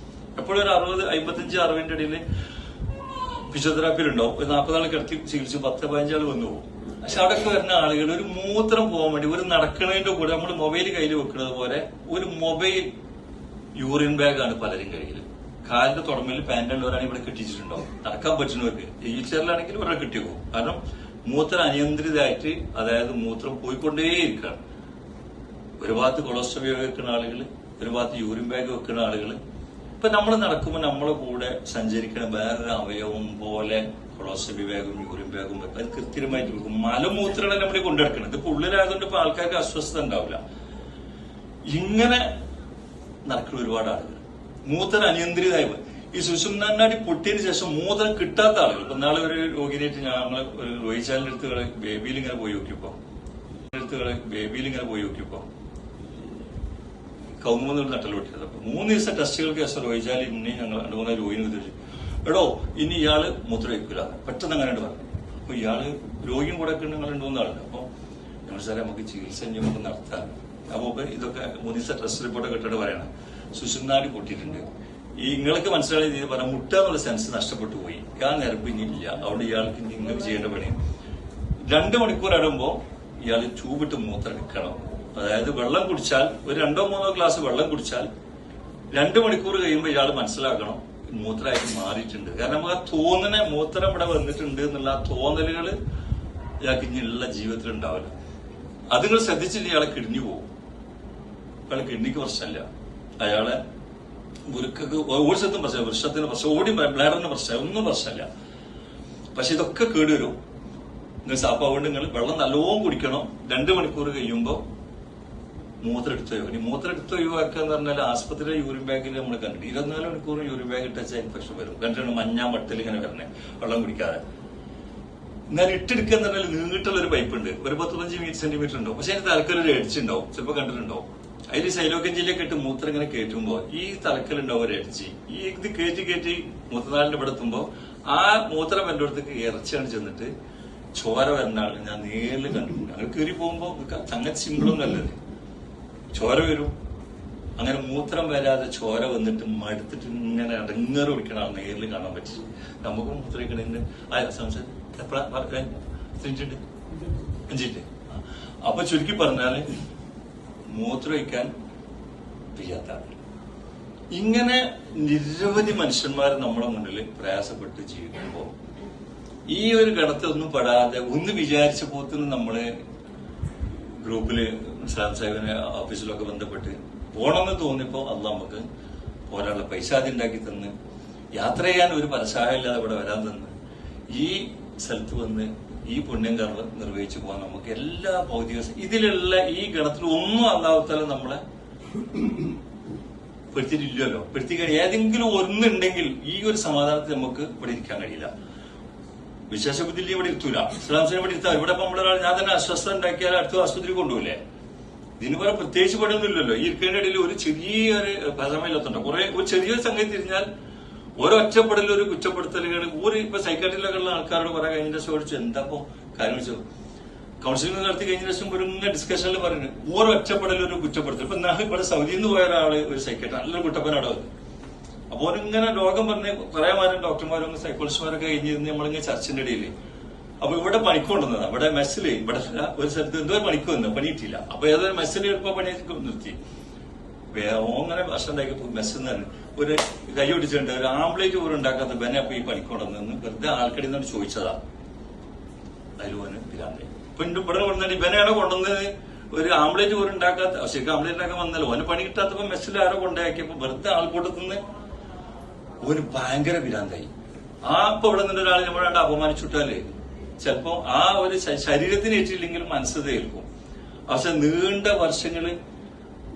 എപ്പോഴും ഒരു 55-60 ഇടയിൽ ഫിസിയോതെറാപ്പിയിലുണ്ടാവും. ഒരു 40 ആൾ കിടത്തി ചികിത്സിച്ച് 10-15 ആൾ വന്നു പോകും. പക്ഷെ അവിടെയൊക്കെ വരുന്ന ആളുകൾ ഒരു മൂത്രം പോകാൻ വേണ്ടി ഒരു നടക്കുന്നതിന്റെ കൂടെ നമ്മൾ മൊബൈൽ കയ്യിൽ വെക്കുന്നത് പോലെ ഒരു മൊബൈൽ യൂറിൻ ബാഗാണ് പലരും കയ്യിൽ. കാലിന്റെ തുടമയിൽ പാൻറ്റുള്ളവരാണെങ്കിൽ ഇവിടെ കെട്ടിച്ചിട്ടുണ്ടാവും. നടക്കാൻ പറ്റുന്നവർക്ക് വീൽ ചെയറിലാണെങ്കിൽ ഇവിടെ കെട്ടിപ്പോകും. കാരണം മൂത്രം അനിയന്ത്രിതമായിട്ട്, അതായത് മൂത്രം പോയിക്കൊണ്ടേയിരിക്കുകയാണ്. ഒരു ഭാഗത്ത് കൊളസ്ട്രോൾ വെക്കുന്ന ആളുകൾ, ഒരു ഭാഗത്ത് യൂറിൻ ബാഗ് വെക്കുന്ന ആളുകൾ. ഇപ്പൊ നമ്മൾ നടക്കുമ്പോൾ നമ്മളെ കൂടെ സഞ്ചരിക്കുന്ന വേറൊരു അവയവം പോലെ കൊളസ്ട്രോൾ ബാഗും യൂറിൻ ബാഗും വെക്കും. അത് കൃത്യമായിട്ട് വെക്കും. മലമൂത്രമാണ് നമ്മൾ കൊണ്ടെടുക്കണം. ഇതിപ്പോ ഉള്ളിലായതുകൊണ്ട് ഇപ്പൊ ആൾക്കാർക്ക് അസ്വസ്ഥത ഉണ്ടാവില്ല. ഇങ്ങനെ നടക്കുന്ന ഒരുപാട് ആളുകൾ മൂത്രം അനിയന്ത്രിതമായി ഈ സുഷുമ്നാടി പൊട്ടിയതിനു ശേഷം മൂത്രം കിട്ടാത്ത ആളുകൾ. ഇപ്പൊ നാളെ ഒരു രോഗിനായിട്ട് ഞങ്ങൾ ഒരു രോഹിച്ചാലിന്റെ അടുത്ത് ബേബിയിൽ ഇങ്ങനെ പോയി നോക്കിയപ്പോ കൗമുന്നൊരു നട്ടൽ പൊട്ടിയത്. അപ്പൊ 3 ദിവസം ടെസ്റ്റുകൾക്ക് ശേഷം രോഹിച്ചാൽ ഇനി ഞങ്ങൾ 2-3 രോഗിനെ ചോദിച്ചു, എടോ ഇനി ഇയാള് മൂത്രം വയ്ക്കില്ല, പെട്ടെന്ന് അങ്ങനെ പറഞ്ഞു. അപ്പൊ ഇയാള് രോഗിയും കൂടെ ഒക്കെ ഞങ്ങൾ 2-3 ആളുണ്ട്. അപ്പൊ ഞങ്ങൾ സാറേ നമുക്ക് ചികിത്സ നമുക്ക് നടത്താൻ. അപ്പൊ ഇതൊക്കെ 3 ദിവസം ടെസ്റ്റ് റിപ്പോർട്ടൊക്കെ ഇട്ടിട്ട് പറയണം. സുഷുമ്നാടി പൊട്ടിയിട്ടുണ്ട്. ഈ നിങ്ങൾക്ക് മനസ്സിലായ രീതിയിൽ പറഞ്ഞാൽ മുട്ട എന്നുള്ള സെൻസ് നഷ്ടപ്പെട്ടു പോയി. ആ നിരപ്പ് ഇനി ഇല്ല. അവിടെ ഇയാൾക്ക് നിങ്ങൾക്ക് ചെയ്യേണ്ട പണി 2 മണിക്കൂർ ഇടുമ്പോൾ ഇയാൾ ട്യൂബിട്ട് മൂത്രമെടുക്കണം. അതായത് വെള്ളം കുടിച്ചാൽ ഒരു 2-3 ഗ്ലാസ് വെള്ളം കുടിച്ചാൽ 2 മണിക്കൂർ കഴിയുമ്പോൾ ഇയാൾ മനസ്സിലാക്കണം മൂത്രമായിട്ട് മാറിയിട്ടുണ്ട്. കാരണം നമുക്ക് ആ തോന്നണ മൂത്രം ഇവിടെ വന്നിട്ടുണ്ട് എന്നുള്ള ആ തോന്നലുകൾ ഇയാൾക്ക് ഇനിയുള്ള ജീവിതത്തിൽ ഉണ്ടാവില്ല. അത് നിങ്ങൾ ശ്രദ്ധിച്ചിട്ട് ഇയാളെ കിഡ്നി പോകും. അയാളെ കിഡ്നിക്ക് പ്രശ്നമില്ല, അയാളെ മുറുക്കൊക്കെ ഒരു സ്ഥലത്തും പ്രശ്നമില്ല, വൃക്ഷത്തിന് പ്രശ്നം, ബ്ലാഡറിന് പ്രശ്നം, ഒന്നും പ്രശ്നമില്ല. പക്ഷെ ഇതൊക്കെ കേടുവരും. നിങ്ങൾ അതുകൊണ്ട് നിങ്ങൾ വെള്ളം നല്ലോണം കുടിക്കണം. 2 മണിക്കൂർ കഴിയുമ്പോൾ മൂത്രം എടുത്തൊഴിവാക്കും. ഇനി മൂത്രം എടുത്തൊഴിവാക്കുക എന്ന് പറഞ്ഞാൽ ആസ്പത്രിയിലെ യൂറിൻ ബാഗിൽ നമ്മൾ കണ്ടിട്ട് 24 മണിക്കൂർ യൂറിൻ ബാഗ് ഇട്ടാച്ചാൽ ഇൻഫെക്ഷൻ വരും. കണ്ടിട്ടാണ് മഞ്ഞ മട്ടൽ ഇങ്ങനെ വരണേ വെള്ളം കുടിക്കാതെ. എന്നാൽ ഇട്ടെടുക്കുക എന്ന് പറഞ്ഞാൽ നീട്ടുള്ള ഒരു പൈപ്പ് ഉണ്ട്, ഒരു 15 സെന്റിമീറ്റർ ഉണ്ടാവും. പക്ഷെ അതിന് തലക്കൽ ഒരു എഡ്ജ് ഉണ്ടാവും, ചിലപ്പോൾ കണ്ടിട്ടുണ്ടാവും. അതിൽ സൈലോക്കൻ ജില്ലയൊക്കെ ഇട്ട് മൂത്രം ഇങ്ങനെ കയറ്റുമ്പോൾ ഈ തലക്കലുണ്ടാവും ഒരു എഡ്ജ്. ഈ ഇത് കയറ്റി മൂത്രനാളിന്റെ ഇവിടെ എത്തുമ്പോൾ ആ മൂത്രം എന്റെ അടുത്തേക്ക് ഇറച്ചിയാണ് ചെന്നിട്ട് ചോര വരുന്ന ആൾ ഞാൻ നേരിൽ കണ്ടിട്ടുണ്ട്. അങ്ങനെ കയറി പോകുമ്പോൾ അങ്ങനെ സിമ്പിളും നല്ലത് ചോര വരും. അങ്ങനെ മൂത്രം വരാതെ ചോര വന്നിട്ട് മടുത്തിട്ട് ഇങ്ങനെ അടങ്ങേറി കുടിക്കണ ആൾ നേരിൽ കാണാൻ പറ്റി. നമുക്ക് മൂത്രയിക്കണതിന്റെ സംസാരം എപ്പോഴാ 5 അപ്പൊ ചുരുക്കി പറഞ്ഞാല് മൂത്രമൊഴിക്കാൻ വയ്യാത്ത ഇങ്ങനെ നിരവധി മനുഷ്യന്മാർ നമ്മുടെ മുന്നിൽ പ്രയാസപ്പെട്ട് ജീവിക്കുമ്പോ ഈ ഒരു ഗണത്തെ ഒന്നും പെടാതെ ഒന്ന് വിചാരിച്ച പോത്തിന് നമ്മള് ഗ്രൂപ്പില് ഇസ്ലാം സാഹിബിനെ ഓഫീസിലൊക്കെ ബന്ധപ്പെട്ട് പോണമെന്ന് തോന്നിയപ്പോ അത് നമുക്ക് പോരാനുള്ള പൈസ ആദ്യം ഉണ്ടാക്കി തന്ന് യാത്ര ചെയ്യാൻ ഒരു പരസഹായം ഇല്ലാതെ ഇവിടെ വരാൻ തന്ന് ഈ സ്ഥലത്ത് വന്ന് ഈ പുണ്യം കർമ്മം നിർവഹിച്ചു പോകാൻ നമുക്ക് എല്ലാ ഭൗതിക ഇതിലുള്ള ഈ ഗണത്തിൽ ഒന്നും അല്ലാത്താലും നമ്മളെ പെടുത്തിയിട്ടില്ലല്ലോ. പെടുത്തിക്കഴിഞ്ഞാൽ ഏതെങ്കിലും ഒന്നുണ്ടെങ്കിൽ ഈ ഒരു സമാധാനത്തിൽ നമുക്ക് ഇവിടെ ഇരിക്കാൻ കഴിയില്ല. വിശേഷ ബുദ്ധിയിൽ ഇവിടെ ഇരുത്തൂല, ഇസ്ലാംസിനെ ഇവിടെ ഇരുത്താം. ഇവിടെ ഇപ്പൊ നമ്മളൊരാൾ ഞാൻ തന്നെ അസ്വസ്ഥ ഉണ്ടാക്കിയാൽ അടുത്ത ആശുപത്രി കൊണ്ടുപോകില്ലേ? ഇതിന് പോലെ പ്രത്യേകിച്ച് പണിയൊന്നുമില്ലല്ലോ. ഈ ഇരിക്കേണ്ട ഇടയിൽ ഒരു ചെറിയൊരു ഭരമില്ലാത്തുണ്ടോ? ഒരു ചെറിയൊരു സംഗതി തിരിഞ്ഞാൽ ഒരൊറ്റപ്പെടൽ, ഒരു കുറ്റപ്പെടുത്തലുകൾ ഇപ്പൊ സൈക്കാട്രിയിലൊക്കെ ഉള്ള ആൾക്കാരോട് കുറെ കഴിഞ്ഞ ശേഷം ചോദിച്ചു എന്താ ഇപ്പൊ കാര്യം വെച്ചു കൗൺസിലിംഗ് നടത്തി കഴിഞ്ഞ ശേഷം ഒരു ഡിസ്കഷനിൽ പറയുന്നത് ഒരൊറ്റപ്പെടൽ, ഒരു കുറ്റപ്പെടുത്തൽ. ഇപ്പൊ ഇവിടെ സൗദിയിൽ നിന്ന് പോയ ഒരാള് ഒരു സൈക്കാട്രി നല്ലൊരു കുട്ടപ്പനോട് വന്നു. അപ്പൊ ഓരിങ്ങനെ രോഗം പറഞ്ഞ് കുറെ മാരും ഡോക്ടർമാരും സൈക്കോളജിസ്റ്റുമാരൊക്കെ കഴിഞ്ഞിരുന്ന് നമ്മളിങ്ങനെ ചർച്ചന്റെ ഇടയിൽ അപ്പൊ ഇവിടെ പണിക്കൊണ്ടുവന്നതാണ്. ഇവിടെ മെസ്സില് ഇവിടെ ഒരു സ്ഥലത്ത് എന്തോ പണിക്ക് വന്നു, പണിയിട്ടില്ല. അപ്പൊ ഏതൊരു മെസ്സിൽ ഇപ്പൊ പണി നിർത്തി അങ്ങനെ ഭക്ഷണം ഉണ്ടാക്കി മെസ്സെന്ന് തന്നെ ഒരു കൈ പിടിച്ചിട്ടുണ്ട്. ഒരു ആംപ്ലേറ്റ് പോലും ഉണ്ടാക്കാത്ത ബെനെ അപ്പൊ ഈ പണിക്കൊണ്ടെന്ന് വെറുതെ ആൾക്കടി നിന്നോട് ചോദിച്ചതാ. അതിൽ ഓന് പിരാന്തി ഇപ്പൊ ഇവിടെ കൊണ്ടുവന്നിട്ട് ബെനയാണോ കൊണ്ടുവന്നത്? ഒരു ആംപ്ലേറ്റ് പോലും ഉണ്ടാക്കാത്ത, ശരിക്കും ആംപ്ലേറ്റ് ഉണ്ടാക്കാൻ വന്നല്ലോ. ഓന് പണി കിട്ടാത്തപ്പോ മെസ്സിൽ ആരോ കൊണ്ടാക്കിയപ്പോ വെറുതെ ആൾക്കൂട്ടത്തുനിന്ന് ഒരു ഭയങ്കര പിരാന്തായി. ഇപ്പൊ ഇവിടെ നിന്ന് ഒരാൾ നമ്മളാണ്ട് അപമാനിച്ചുവിട്ടാല് ചിലപ്പോ ആ ഒരു ശരീരത്തിന് ഏറ്റില്ലെങ്കിലും മനസ്സത് ഏൽക്കും. പക്ഷെ നീണ്ട വർഷങ്ങള്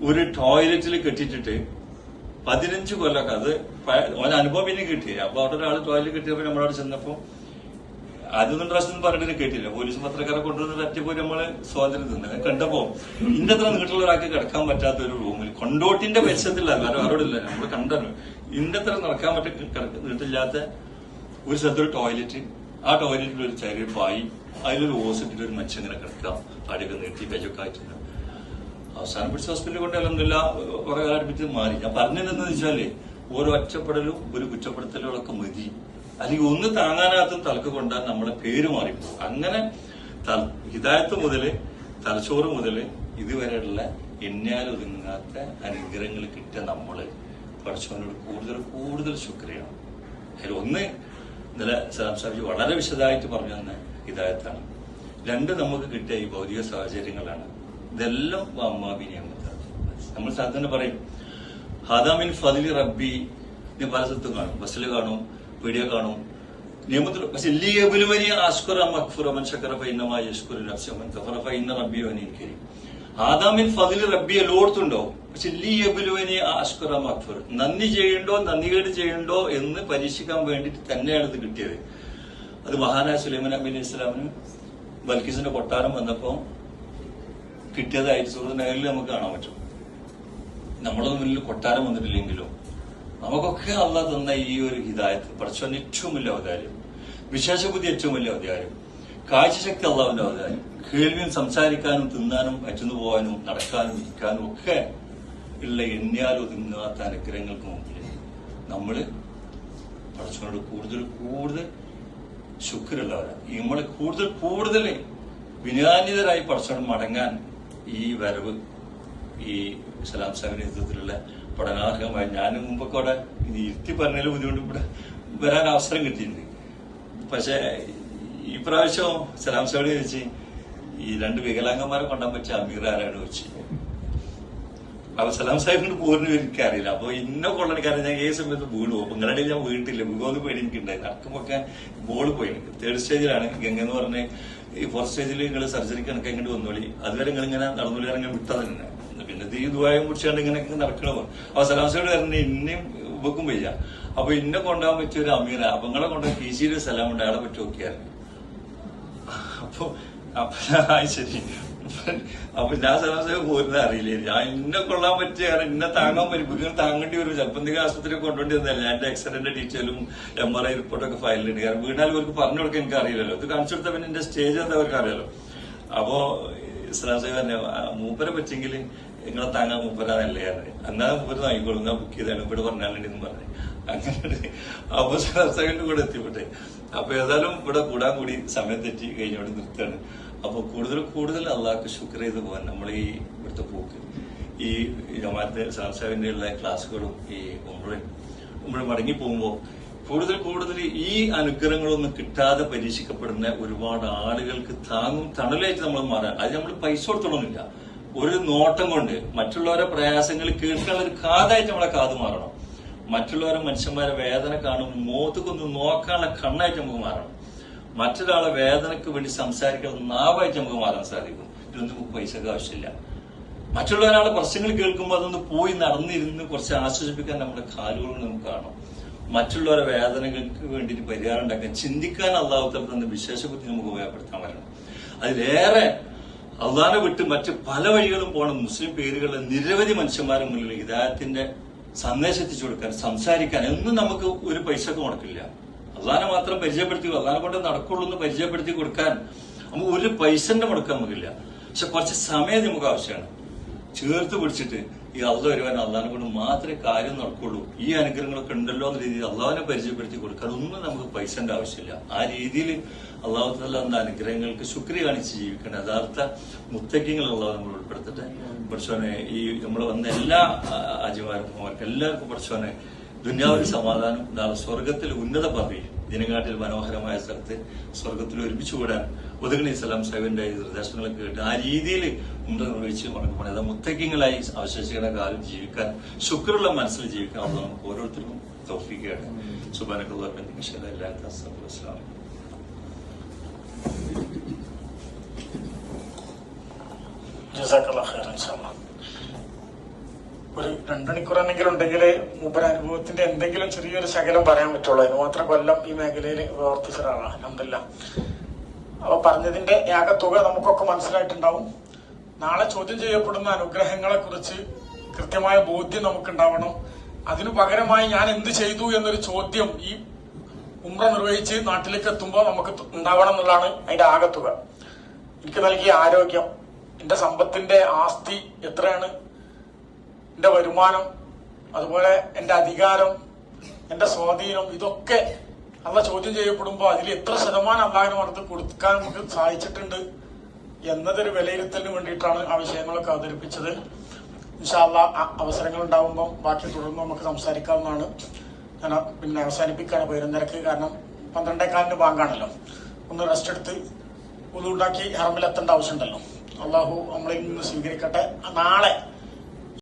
ഒരു ടോയ്ലറ്റിൽ കെട്ടിട്ടിട്ട് 15 കൊല്ലമൊക്കെ അത് ഓൻ അനുഭവം പിന്നെ കിട്ടിയില്ല. അപ്പൊ അവിടെ ഒരാൾ ടോയ്ലറ്റ് കെട്ടിയപ്പോ നമ്മളവിടെ ചെന്നപ്പോ ആദ്യം പ്രാവശ്യം പറഞ്ഞിട്ട് കേട്ടില്ല. പോലീസ് പത്രക്കാരെ കൊണ്ടുവന്ന് തട്ടിപ്പോ നമ്മള് സ്വാതന്ത്ര്യം തന്നെ കണ്ടപ്പോ ഇന്റെ അത്ര നീട്ടുള്ള ഒരാൾക്ക് കിടക്കാൻ പറ്റാത്ത ഒരു റൂമിൽ കൊണ്ടോട്ടിന്റെ പരിസരത്തില്ല, വേറെ ആരോടില്ല, നമ്മൾ കണ്ടു ഇന്റെ അത്ര നടക്കാൻ നീട്ടില്ലാത്ത ഒരു സ്ഥലത്തൊരു ടോയ്ലറ്റ്. ആ ടോയ്ലറ്റിൽ ഒരു ചെറിയ പായി, അതിലൊരു ഓസിട്ടിൽ ഒരു മനുഷ്യൻ ഇങ്ങനെ കിടക്കാം, താടിയൊക്കെ നീട്ടി വെജൊക്കെ ആയിട്ടുണ്ട്. അവസാനം പിടിച്ച ഹോസ്പിറ്റലിൽ കൊണ്ട് അല്ലെന്നില്ല കുറെ കാലം അടുപ്പിച്ച് മാറി. ഞാൻ പറഞ്ഞതെന്ന് വെച്ചാല് ഓരോ ഒറ്റപ്പെടലും ഒരു കുറ്റപ്പെടുത്തലുകളൊക്കെ മതി. അല്ലെങ്കിൽ ഒന്ന് താങ്ങാനാകത്തും തലക്ക് കൊണ്ടാൽ നമ്മളെ പേര് മാറിപ്പോകും. അങ്ങനെ ഹിദായത്ത് മുതല് തലച്ചോറ് മുതല് ഇതുവരെയുള്ള എണ്ണാലൊതുങ്ങാത്ത അനുഗ്രഹങ്ങൾ കിട്ടിയ നമ്മള് പഠിച്ചവനോട് കൂടുതൽ കൂടുതൽ ശുക്രിയാണ്. അതിൽ ഒന്ന് ഇന്നലെ സാംസാരിച്ച് വളരെ വിശദമായിട്ട് പറഞ്ഞു തന്നെ ഹിദായത്താണ്. 2 നമുക്ക് കിട്ടിയ ഈ ഭൗതിക സാഹചര്യങ്ങളാണ്. ഇതെല്ലാം നമ്മൾ സാധാരണ പറയും ഹാദാമിൻ ഫദിലി റബ്ബി. പല സ്ഥലത്തും കാണും, ബസ്സിൽ കാണും, വീഡിയോ കാണും, നിയമത്തിൽ. പക്ഷെ ഹാദാമിൻ ഫദിലി റബ്ബി എല്ലായിടത്തുണ്ടോ. പക്ഷെ നന്ദി ചെയ്യണ്ടോ നന്ദികേട് ചെയ്യണ്ടോ എന്ന് പരീക്ഷിക്കാൻ വേണ്ടിയിട്ട് തന്നെയാണ് ഇത് കിട്ടിയത്. അത് മഹാനായ സുലൈമാൻ നബി അലൈഹി ഇസ്ലാമിന് ബൽക്കീസിന്റെ കൊട്ടാരം വന്നപ്പോ കിട്ടിയതായിട്ട് സൂറത്ത് നഹലിൽ നമുക്ക് കാണാൻ പറ്റും. നമ്മുടെ മുന്നിൽ കൊട്ടാരം വന്നിട്ടില്ലെങ്കിലോ നമുക്കൊക്കെ അള്ളാഹ് തന്ന ഈ ഒരു ഹിദായത്ത് പടച്ചവന്റെ ഏറ്റവും വലിയ അവതാരം, വിശേഷബുദ്ധി ഏറ്റവും വലിയ അവതാരം, കാഴ്ചശക്തി അള്ളാഹുവിന്റെ അവതാരം, കേൾവിയും സംസാരിക്കാനും തിന്നാനും പറ്റുന്നു പോകാനും നടക്കാനും ഇരിക്കാനും ഒക്കെ ഉള്ള എണ്ണിയാൽ ഒതുങ്ങാത്ത അനുഗ്രഹങ്ങൾക്ക് മുമ്പിൽ നമ്മൾ പടച്ചവനോട് കൂടുതൽ കൂടുതൽ ശുക്രുള്ളവരാണ്. നമ്മൾ കൂടുതൽ കൂടുതൽ വിനയാന്വിതരായി പടച്ചവൻ മടങ്ങാൻ ഈ വരവ് ഈ സലാം സാഹിബിന്റെ നേതൃത്വത്തിലുള്ള പഠനാർഹമായ ഞാൻ മുമ്പൊക്കെ അവിടെ ഇരുത്തി പറഞ്ഞാലും ബുദ്ധിമുട്ട് ഇവിടെ വരാൻ അവസരം കിട്ടിയിട്ടുണ്ട്. പക്ഷെ ഈ പ്രാവശ്യം സലാം സാഹിബ് ചോദിച്ച് ഈ 2 വികലാംഗന്മാരെ കൊണ്ടാൻ പറ്റിയ അമീർ ആരാണ് ചോദിച്ചു. അപ്പൊ സലാം സാഹിബിന് പോകുന്ന എനിക്കറിയില്ല. അപ്പൊ ഇന്ന കൊള്ളണിക്കാരൻ ഞാൻ ഏത് സമയത്ത് വീട് പോകും. നിങ്ങളുടെ ഞാൻ വീട്ടില്ല, വീടൊന്നും പേടി എനിക്കുണ്ടായി. നടക്കുമ്പൊക്കെ ബോള് പോയി. 3rd സ്റ്റേജിലാണ് ഗംഗ എന്ന് പറഞ്ഞ് ഈ 4th സ്റ്റേജിൽ നിങ്ങൾ സർജറി കണക്ക് ഇങ്ങോട്ട് വന്നോളി, അതുവരെ നിങ്ങൾ ഇങ്ങനെ നടന്നോളി ഇറങ്ങാൻ വിട്ടത് തന്നെ. പിന്നെ ഈ ദുബായും കുറിച്ചാണ്ട് ഇങ്ങനെ നടക്കണോ. അപ്പൊ സലാം സാഹിബ് പറഞ്ഞ് ഇന്നയും ഉപക്കും വയ്യ. അപ്പൊ ഇന്നെ കൊണ്ടുപോകാൻ പറ്റിയ ഒരു അമീറ, അപ്പൊ നിങ്ങളെ കൊണ്ടുപോയി PC സ്ഥലമുണ്ട്, അയാളെ പറ്റി നോക്കിയായിരുന്നു. അപ്പൊ ശരി. അപ്പൊ ഞാൻ സലാം സാഹിബ് പോരുന്നത് അറിയില്ലേ. ഞാൻ ഇന്നെ കൊള്ളാൻ പറ്റിയ കാരണം ഇന്നെ താങ്ങാൻ പറ്റും, താങ്ങേണ്ടി വരും. ചിലപ്പോൾ എന്തെങ്കിലും ആശുപത്രിയിൽ കൊണ്ടുവേണ്ടി വന്നതല്ല. എന്റെ എക്സിഡന്റ് ഡീറ്റെയിലും MRI റിപ്പോർട്ടൊക്കെ ഫയലിലുണ്ട്. കാരണം വീണാൽ അവർക്ക് പറഞ്ഞു കൊടുക്കാൻ എനിക്ക് അറിയില്ലല്ലോ. ഇത് കാണിച്ചു കൊടുത്താൽ പിന്നെ എന്റെ സ്റ്റേജ് എന്താ അവർക്ക് അറിയാലോ. അപ്പോ സലാം സാഹിബ് തന്നെ മൂപ്പരെ പറ്റെങ്കിൽ നിങ്ങളെ താങ്ങാൻ മൂപ്പരാന്നല്ലേ പറഞ്ഞു. എന്നാ മൂപ്പര് വാങ്ങിക്കോളും, ഞാൻ ബുക്ക് ചെയ്താണ് ഇവിടെ പറഞ്ഞാലെന്ന് പറഞ്ഞു. അങ്ങനെ അപ്പൊ സലാം സാഹിബിന്റെ കൂടെ എത്തിപ്പെട്ടെ. അപ്പൊ ഏതായാലും ഇവിടെ കൂടാൻ കൂടി സമയം തെറ്റി കഴിഞ്ഞോട് നിർത്തുകയാണ്. അപ്പൊ കൂടുതൽ കൂടുതൽ അള്ളാഹ്ക്ക് ശുക്ർ ചെയ്ത് പോകാൻ നമ്മൾ ഈ ഇവിടുത്തെ പോക്ക്, ഈ ജമാഅത്തെ സലാം സാഹിബിന്റെ ഉള്ള ക്ലാസ്സുകളും ഈ ഉംറ മടങ്ങി പോകുമ്പോൾ കൂടുതൽ കൂടുതൽ ഈ അനുഗ്രഹങ്ങളൊന്നും കിട്ടാതെ പരീക്ഷിക്കപ്പെടുന്ന ഒരുപാട് ആളുകൾക്ക് താങ്ങും തണലായിട്ട് നമ്മൾ മാറാൻ. അത് നമ്മൾ പൈസ കൊടുത്തോളന്നില്ല, ഒരു നോട്ടം കൊണ്ട് മറ്റുള്ളവരെ പ്രയാസങ്ങൾ കേൾക്കാനുള്ള ഒരു കാതായിട്ട് നമ്മളെ കാത് മാറണം. മറ്റുള്ളവരെ മനുഷ്യന്മാരെ വേദന കാണുമ്പോൾ മോത്തുക്കൊന്ന് നോക്കാനുള്ള കണ്ണായിട്ട് നമുക്ക് മാറണം. മറ്റൊരാളെ വേദനയ്ക്ക് വേണ്ടി സംസാരിക്കുന്ന നാവായിട്ട് നമുക്ക് മാറാൻ സാധിക്കും. ഇതൊന്നും നമുക്ക് പൈസക്ക് ആവശ്യമില്ല. മറ്റുള്ളവരാളെ പ്രശ്നങ്ങൾ കേൾക്കുമ്പോൾ അതൊന്ന് പോയി നടന്നിരുന്ന് കുറച്ച് ആശ്വസിപ്പിക്കാൻ നമ്മുടെ കാലുകൾ നമുക്ക് കാണും. മറ്റുള്ളവരെ വേദനകൾക്ക് വേണ്ടിയിട്ട് പരിഹാരം ഉണ്ടാക്കാൻ ചിന്തിക്കാൻ അള്ളാഹുത്തല തന്ന വിശേഷ ബുദ്ധി നമുക്ക് ഉപയോഗപ്പെടുത്താൻ വരണം. അതിലേറെ അള്ളാഹിനെ വിട്ട് മറ്റ് പല വഴികളും പോകണം. മുസ്ലിം പേരുകളിലെ നിരവധി മനുഷ്യന്മാരുടെ മുന്നിൽ ഹിദായത്തിന്റെ സന്ദേശം എത്തിച്ചു കൊടുക്കാൻ, സംസാരിക്കാൻ എന്നും നമുക്ക് ഒരു പൈസക്ക് മുടക്കില്ല. അള്ളാഹിനെ മാത്രം പരിചയപ്പെടുത്തി, അള്ളാഹിനെ കൊണ്ട് നടക്കുള്ളൂ എന്ന് പരിചയപ്പെടുത്തി കൊടുക്കാൻ നമുക്ക് ഒരു പൈസന്റെ മുടക്കം നമുക്കില്ല. പക്ഷെ കുറച്ച് സമയം നമുക്ക് ആവശ്യമാണ്. ചേർത്ത് പിടിച്ചിട്ട് ഈ അള്ളാഹ് വരുവാൻ അള്ളാഹിനെ കൊണ്ട് മാത്രമേ കാര്യം നടക്കുള്ളൂ, ഈ അനുഗ്രഹങ്ങളൊക്കെ ഉണ്ടല്ലോ എന്ന രീതിയിൽ അള്ളാഹിനെ പരിചയപ്പെടുത്തി കൊടുക്കാൻ ഒന്നും നമുക്ക് പൈസന്റെ ആവശ്യമില്ല. ആ രീതിയിൽ അള്ളാഹു തആല എന്ന അനുഗ്രഹങ്ങൾക്ക് ശുക്രിയ കാണിച്ച് ജീവിക്കണം. യഥാർത്ഥ മുത്തക്കിങ്ങളുള്ള നമ്മൾ ഉൾപ്പെടുത്തട്ടെ. പഠിച്ചോനെ ഈ നമ്മൾ വന്ന എല്ലാ ആജിമാർക്കും അവർക്ക് എല്ലാവർക്കും പഠിച്ചോനെ ദുനിയാവിൽ സമാധാനം, നാളെ സ്വർഗത്തിൽ ഉന്നത പദവി, ഇതിനെക്കാട്ടിൽ മനോഹരമായ സ്ഥലത്ത് സ്വർഗത്തിൽ ഒരുമിച്ച് കൂടാൻ ഒതുങ്ങണി സലാം സാഹിബിന്റെ നിർദ്ദേശങ്ങളൊക്കെ കേട്ട് ആ രീതിയിൽ ഉണ്ട നിർവഹിച്ച് മടങ്ങുമ്പോൾ അത് മുത്തക്കിങ്ങളായി അവശേഷിക്കുന്ന കാലം ജീവിക്കാൻ, ശുക്രുള്ള മനസ്സിൽ ജീവിക്കാൻ നമുക്ക് ഓരോരുത്തർക്കും തൗഫീഖാണ്. സുബ്ഹാനക്കല്ലാഹു വബിഹംദിഹി. ഒരു 2 മണിക്കൂറെന്നെങ്കിലും ഉണ്ടെങ്കിൽ മൂപ്പരനുഭവത്തിന്റെ എന്തെങ്കിലും ചെറിയൊരു ശകലം പറയാൻ പറ്റുള്ളൂ. അതിന് മാത്രം കൊല്ലം ഈ മേഖലയിൽ പ്രവർത്തിച്ച ഒരാളാണ്. അൽഹംദുലില്ലാഹ്. അപ്പൊ പറഞ്ഞതിന്റെ തുക നമുക്കൊക്കെ മനസ്സിലായിട്ടുണ്ടാവും. നാളെ ചോദ്യം ചെയ്യപ്പെടുന്ന അനുഗ്രഹങ്ങളെ കുറിച്ച് കൃത്യമായ ബോധ്യം നമുക്കുണ്ടാവണം. അതിനു പകരമായി ഞാൻ എന്ത് ചെയ്തു എന്നൊരു ചോദ്യം ഈ ഉംറ നിർവഹിച്ച് നാട്ടിലേക്ക് എത്തുമ്പോൾ നമുക്ക് ഉണ്ടാവണം എന്നുള്ളതാണ് അതിന്റെ തുക. എനിക്ക് നൽകിയ ആരോഗ്യം, എന്റെ സമ്പത്തിന്റെ ആസ്തി എത്രയാണ്, എന്റെ വരുമാനം, അതുപോലെ എന്റെ അധികാരം, എന്റെ സ്വാധീനം, ഇതൊക്കെ അള്ളാഹ് ചോദ്യം ചെയ്യപ്പെടുമ്പോൾ അതിൽ എത്ര ശതമാനം അള്ളാഹിന് മറത്ത് കൊടുക്കാൻ നമുക്ക് സാധിച്ചിട്ടുണ്ട് എന്നതൊരു വിലയിരുത്തലിന് വേണ്ടിയിട്ടാണ് ആ വിഷയങ്ങളൊക്കെ അവതരിപ്പിച്ചത്. ഇൻഷാ അല്ലാഹ് അവസരങ്ങൾ ഉണ്ടാകുമ്പോൾ ബാക്കി തുടർന്ന് നമുക്ക് സംസാരിക്കാവുന്നതാണ്. ഞാൻ പിന്നെ അവസാനിപ്പിക്കാണ് 11:30, കാരണം 12:15 ബാങ്കാണല്ലോ. ഒന്ന് റെസ്റ്റ് എടുത്ത് ഒന്നുണ്ടാക്കി ഹറമിലെത്തേണ്ട ആവശ്യമുണ്ടല്ലോ. അള്ളാഹു നമ്മളെ ഇന്ന് സ്വീകരിക്കട്ടെ. നാളെ